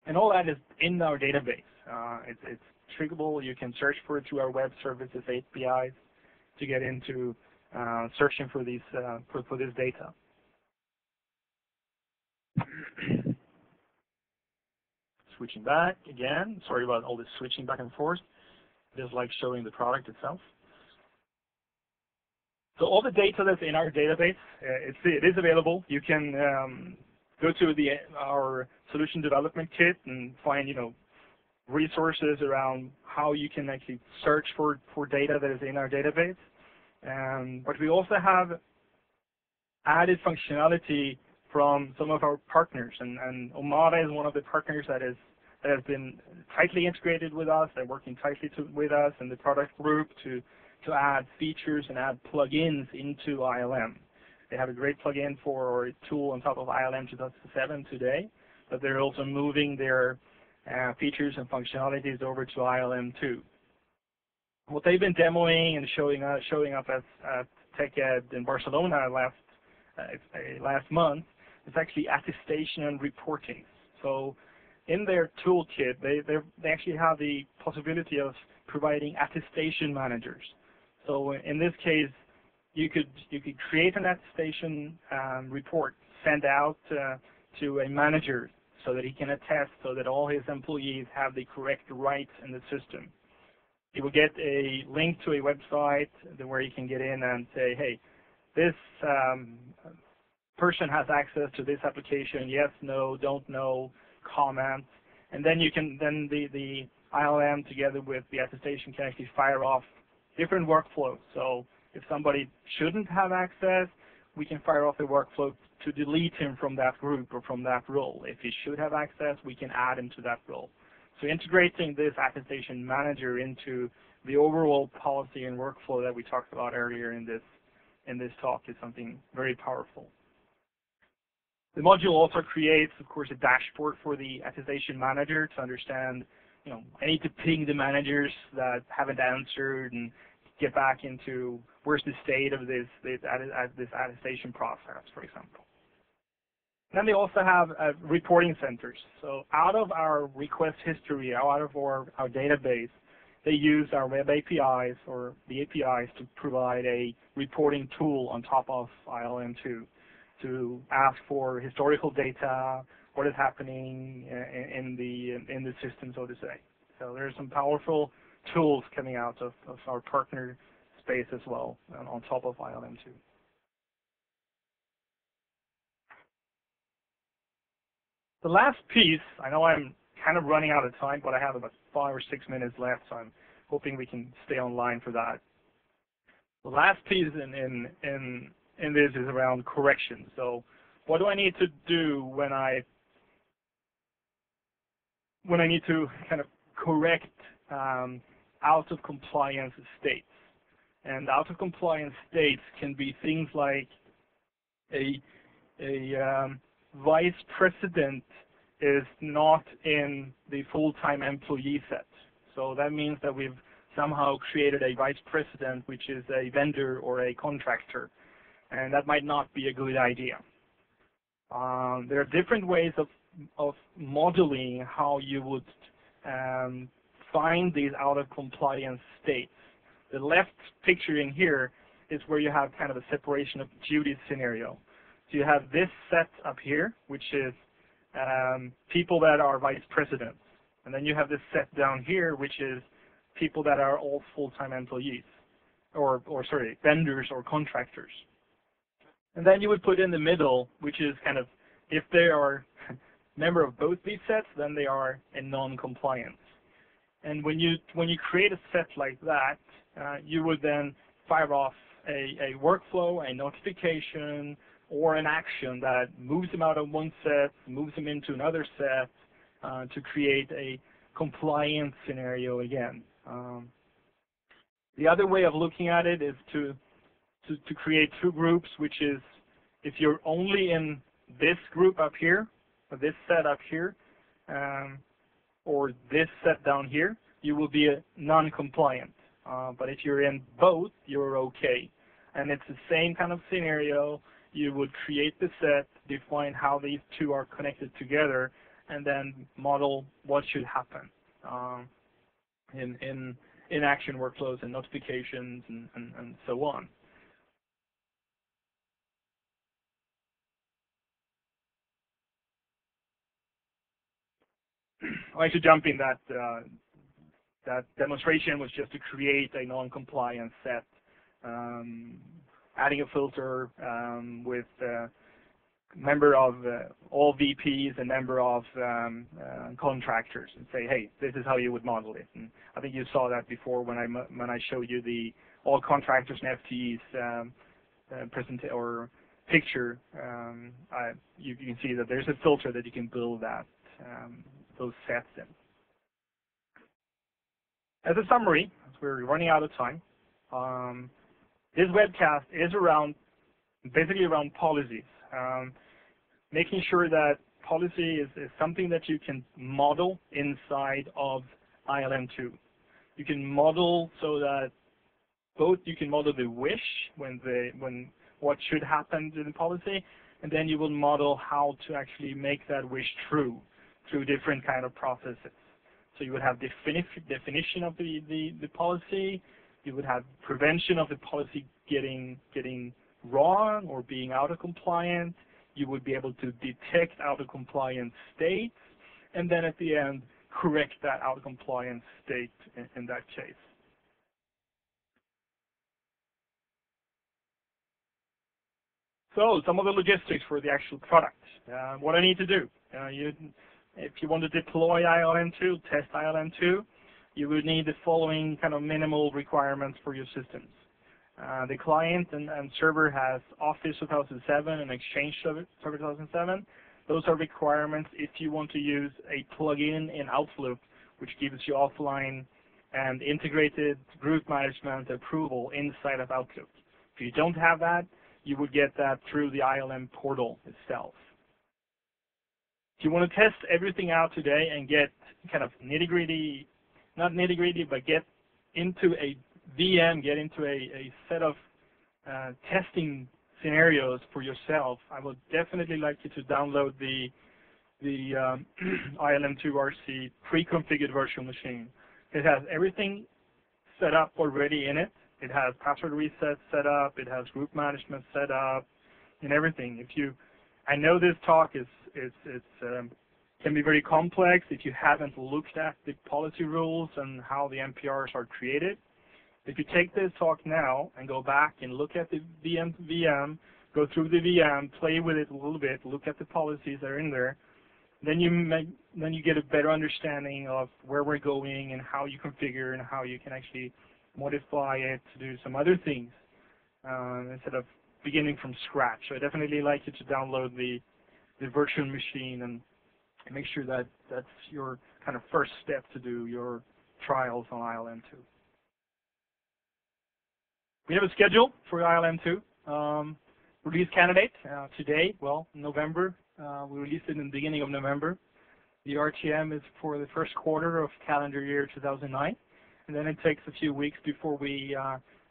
And all that is in our database. It's triggerable. You can search for it through our web services APIs to get into searching for these for this data. Switching back again. Sorry about all this switching back and forth. Just like showing the product itself. So all the data that's in our database, it is available. You can go to our solution development kit and find resources around how you can actually search for data that is in our database. But we also have added functionality from some of our partners, and Omada is one of the partners that has been tightly integrated with us. They're working tightly with us in the product group to add features and add plugins into ILM. They have a great plugin for a tool on top of ILM 2007 today, but they're also moving their features and functionalities over to ILM2. What they've been demoing and showing up at TechEd in Barcelona last month is actually attestation and reporting. So in their toolkit, they actually have the possibility of providing attestation managers. So in this case, you could create an attestation report, send out to a manager so that he can attest, so that all his employees have the correct rights in the system. He will get a link to a website where he can get in and say, hey, this person has access to this application, yes, no, don't know, comment, and then the ILM together with the attestation can actually fire off different workflows. So if somebody shouldn't have access, we can fire off a workflow to delete him from that group or from that role. If he should have access, we can add him to that role. So integrating this attestation manager into the overall policy and workflow that we talked about earlier in this talk is something very powerful. The module also creates, of course, a dashboard for the attestation manager to understand, I need to ping the managers that haven't answered and get back into where's the state of this attestation process, for example. Then they also have reporting centers. So out of our request history, out of our database, they use our web APIs or the APIs to provide a reporting tool on top of ILM2 to ask for historical data, what is happening in the system, so to say. So there's some powerful tools coming out of our partner space as well on top of ILM2. The last piece, I know I'm kind of running out of time, but I have about 5 or 6 minutes left, so I'm hoping we can stay online for that. The last piece in this is around correction. So what do I need to do when I need to kind of correct out of compliance states? And out of compliance states can be things like a vice president is not in the full-time employee set. So that means that we've somehow created a vice president which is a vendor or a contractor, and that might not be a good idea. There are different ways of modeling how you would find these out of compliance states. The left picture in here is where you have kind of a separation of duties scenario. So you have this set up here, which is people that are vice presidents. And then you have this set down here, which is people that are all full-time employees, or sorry, vendors or contractors. And then you would put in the middle, which is kind of, if they are member of both these sets, then they are in non-compliance. And when you create a set like that, you would then fire off a workflow, a notification, or an action that moves them out of one set, moves them into another set to create a compliance scenario again. The other way of looking at it is to create two groups, which is if you're only in this group up here, or this set up here, or this set down here, you will be non-compliant. But if you're in both, you're okay. And it's the same kind of scenario. You would create the set, define how these two are connected together, and then model what should happen in action workflows and notifications and so on. I like to jump in that demonstration was just to create a non-compliant set, adding a filter with member of all VPs and member of contractors, and say, hey, this is how you would model it. And I think you saw that before when I showed you the all contractors and FTEs picture. You can see that there's a filter that you can build that those sets in. As a summary, as we're running out of time, this webcast is basically around policies. Making sure that policy is something that you can model inside of ILM2. You can model so that both you can model the wish when what should happen to the policy, and then you will model how to actually make that wish true through different kind of processes. So you would have definition of the policy, You would have prevention of the policy getting wrong or being out of compliance. You would be able to detect out of compliance states, and then at the end correct that out of compliance state in that case. So some of the logistics for the actual product. What I need to do. If you want to deploy ILM2, test ILM2, you would need the following kind of minimal requirements for your systems. The client and server has Office 2007 and Exchange Server 2007. Those are requirements if you want to use a plugin in Outlook, which gives you offline and integrated group management approval inside of Outlook. If you don't have that, you would get that through the ILM portal itself. If you want to test everything out today and get kind of nitty-gritty, not nitty-gritty, but get into a VM, get into a set of testing scenarios for yourself, I would definitely like you to download the ILM2 RC pre-configured virtual machine. It has everything set up already in it. It has password reset set up. It has group management set up, and everything. I know this talk can be very complex if you haven't looked at the policy rules and how the MPRs are created. If you take this talk now and go back and look at the VM, go through the VM, play with it a little bit, look at the policies that are in there, then you get a better understanding of where we're going and how you configure and how you can actually modify it to do some other things instead of beginning from scratch. So I definitely like you to download the virtual machine and make sure that that's your kind of first step to do your trials on ILM2. We have a schedule for ILM2. Release candidate today, well, November. We released it in the beginning of November. The RTM is for the first quarter of calendar year 2009. And then it takes a few weeks before we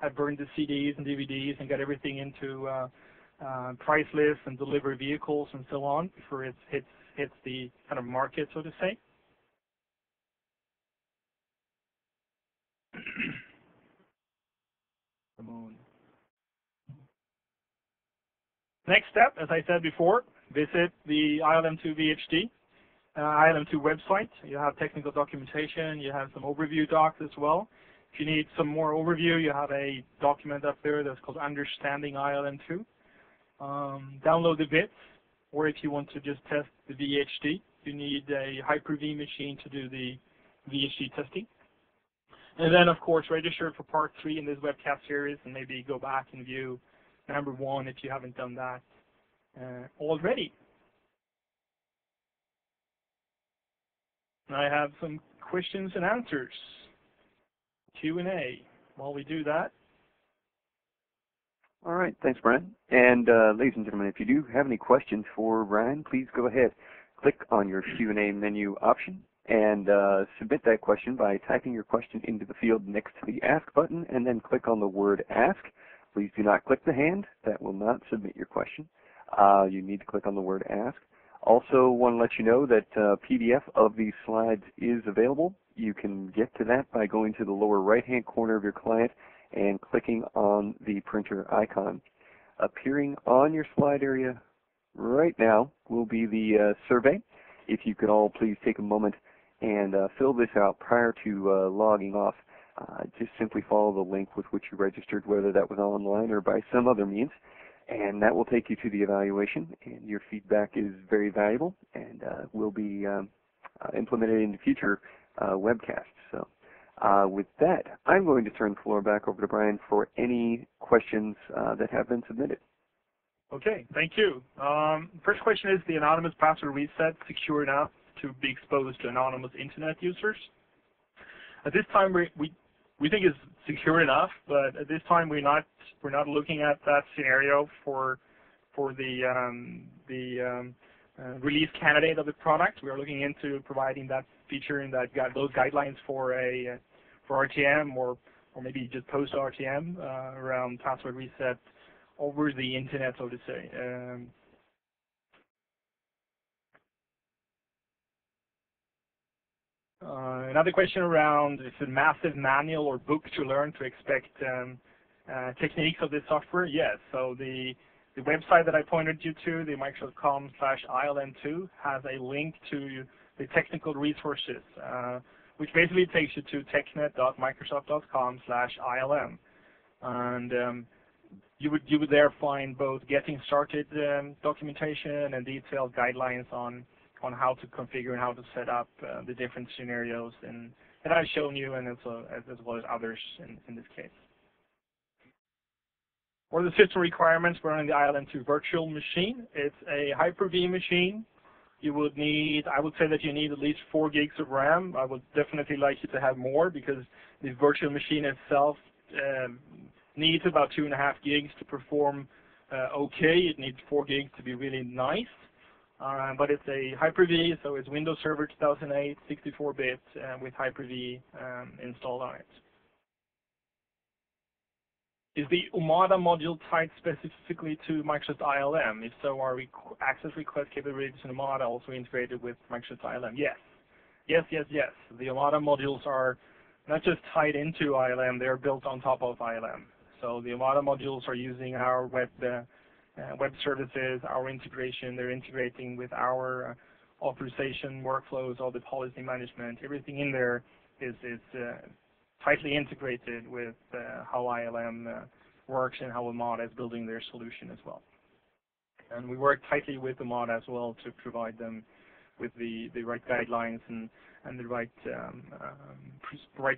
have burned the CDs and DVDs and got everything into price lists and deliver vehicles and so on before it hits the kind of market, so to say. Next step, as I said before, visit the ILM2 VHD, ILM2 website. You have technical documentation. You have some overview docs as well. If you need some more overview, you have a document up there that's called Understanding ILM2. Download the bits, or if you want to just test the VHD, you need a Hyper-V machine to do the VHD testing. And then, of course, register for part 3 in this webcast series and maybe go back and view number 1 if you haven't done that already. I have some questions and answers, Q&A. While we do that. All right, thanks, Brian. And ladies and gentlemen, if you do have any questions for Brian, please go ahead. Click on your Q&A menu option and submit that question by typing your question into the field next to the Ask button, and then click on the word Ask. Please do not click the hand. That will not submit your question. You need to click on the word Ask. Also want to let you know that PDF of these slides is available. You can get to that by going to the lower right-hand corner of your client and clicking on the printer icon. Appearing on your slide area right now will be the survey. If you could all please take a moment and fill this out prior to logging off. Just simply follow the link with which you registered, whether that was online or by some other means, and that will take you to the evaluation, and your feedback is very valuable and will be implemented in the future webcasts. So with that, I'm going to turn the floor back over to Brian for any questions that have been submitted. Okay, thank you. First question is, the anonymous password reset secure enough to be exposed to anonymous internet users? At this time, we think it's secure enough, but at this time we're not looking at that scenario for the release candidate of the product. We are looking into providing that feature and those guidelines for RTM or maybe just post RTM around password reset over the internet, so to say. Another question around, is it massive manual or book to learn to expect techniques of this software? Yes. So the website that I pointed you to, the Microsoft.com/ILM2, has a link to the technical resources, which basically takes you to technet.microsoft.com/ILM. And you would there find both getting started documentation and detailed guidelines on how to configure and how to set up the different scenarios that I've shown you, and as well as others in this case. What are the system requirements for running the ILM2 virtual machine? It's a Hyper-V machine. You would need, I would say that you need at least 4 gigs of RAM. I would definitely like you to have more, because the virtual machine itself needs about 2.5 gigs to perform okay. It needs 4 gigs to be really nice. But it's a Hyper-V, so it's Windows Server 2008, 64-bit with Hyper-V installed on it. Is the Omada module tied specifically to Microsoft ILM? If so, are access request capabilities in Omada also integrated with Microsoft ILM? Yes. Yes, yes, yes. The Omada modules are not just tied into ILM, they're built on top of ILM. So the Omada modules are using our web services, our integration. They're integrating with our authorization workflows, all the policy management. Everything in there is tightly integrated with how ILM works and how Omada is building their solution as well. And we work tightly with Omada as well to provide them with the right guidelines and the right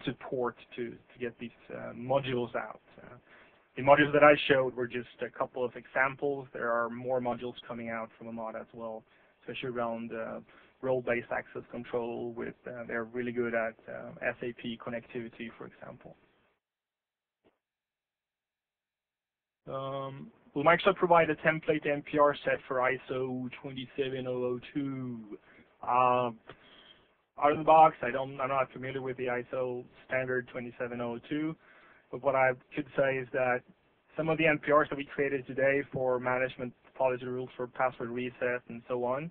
support to get these modules out. The modules that I showed were just a couple of examples. There are more modules coming out from Omada as well, especially around role-based access control. They're really good at SAP connectivity, for example. Will Microsoft provide a template NPR set for ISO 27002? Out of the box, I'm not familiar with the ISO standard 27002. But what I could say is that some of the NPRs that we created today for management policy rules for password reset and so on,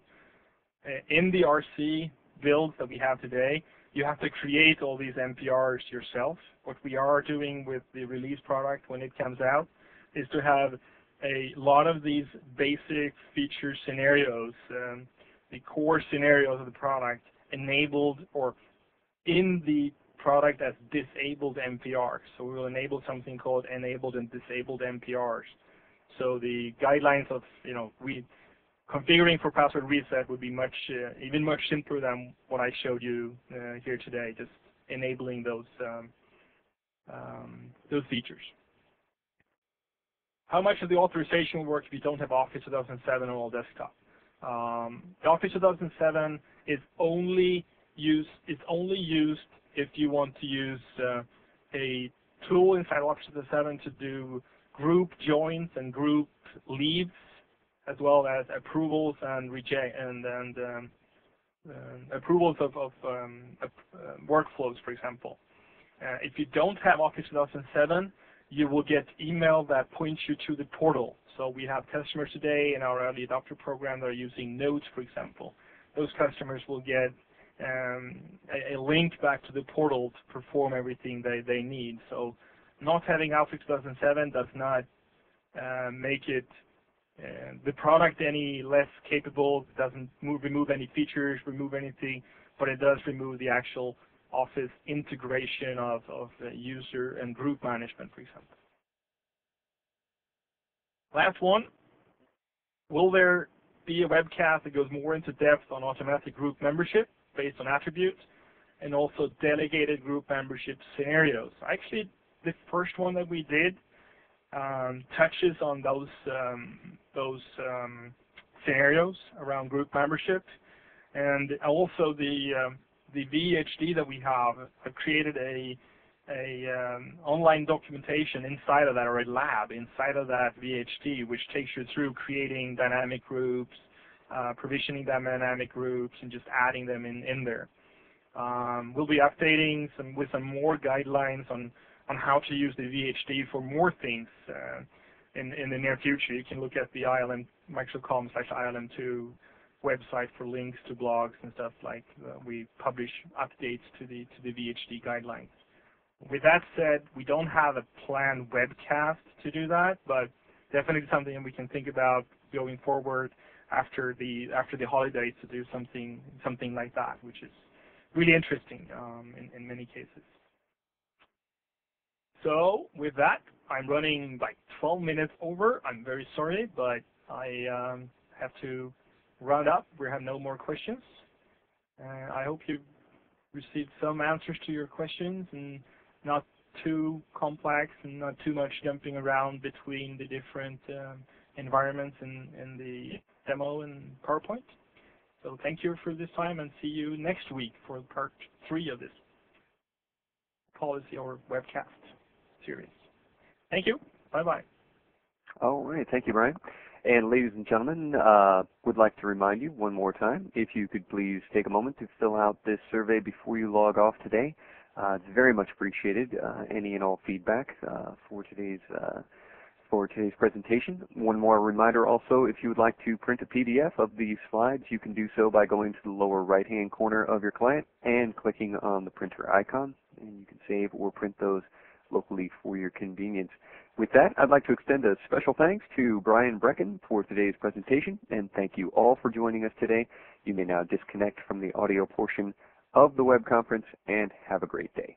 in the RC builds that we have today, you have to create all these NPRs yourself. What we are doing with the release product when it comes out is to have a lot of these basic feature scenarios, the core scenarios of the product, enabled or in the product as disabled NPRs. So we will enable something called enabled and disabled NPRs. So the guidelines of configuring for password reset would be even much simpler than what I showed you here today. Just enabling those features. How much of the authorization will work if you don't have Office 2007 on all desktop? The Office 2007 is only used if you want to use a tool inside Office 2007 to do group joins and group leaves, as well as approvals and approvals of workflows, for example. If you don't have Office 2007, you will get email that points you to the portal. So we have customers today in our early adopter program that are using Notes, for example. Those customers will get a link back to the portal to perform everything they need. So not having Office 2007 does not make it the product any less capable. It doesn't remove any features, remove anything, but it does remove the actual Office integration of user and group management, for example. Last one. Will there be a webcast that goes more into depth on automatic group membership based on attributes, and also delegated group membership scenarios? Actually, the first one that we did touches on those scenarios around group membership, and also the VHD that we have created a online documentation inside of that, or a lab inside of that VHD, which takes you through creating dynamic groups, provisioning dynamic groups, and just adding them in there. We'll be updating with some more guidelines on how to use the VHD for more things in the near future. You can look at the Microsoft.com/ILM2 website for links to blogs and stuff like we publish updates to the VHD guidelines. With that said, we don't have a planned webcast to do that, but definitely something we can think about going forward after the holidays to do something like that, which is really interesting in many cases. So with that, I'm running like 12 minutes over. I'm very sorry, but I have to round up. We have no more questions. I hope you received some answers to your questions and not too complex and not too much jumping around between the different environments in the demo and PowerPoint. So thank you for this time, and see you next week for part 3 of this policy or webcast series. Thank you. Bye-bye. All right. Thank you, Brian. And ladies and gentlemen, would like to remind you one more time, if you could please take a moment to fill out this survey before you log off today. It's very much appreciated, any and all feedback for today's presentation. One more reminder also, if you would like to print a PDF of these slides, you can do so by going to the lower right-hand corner of your client and clicking on the printer icon, and you can save or print those locally for your convenience. With that, I'd like to extend a special thanks to Brian Brecken for today's presentation, and thank you all for joining us today. You may now disconnect from the audio portion of the web conference, and have a great day.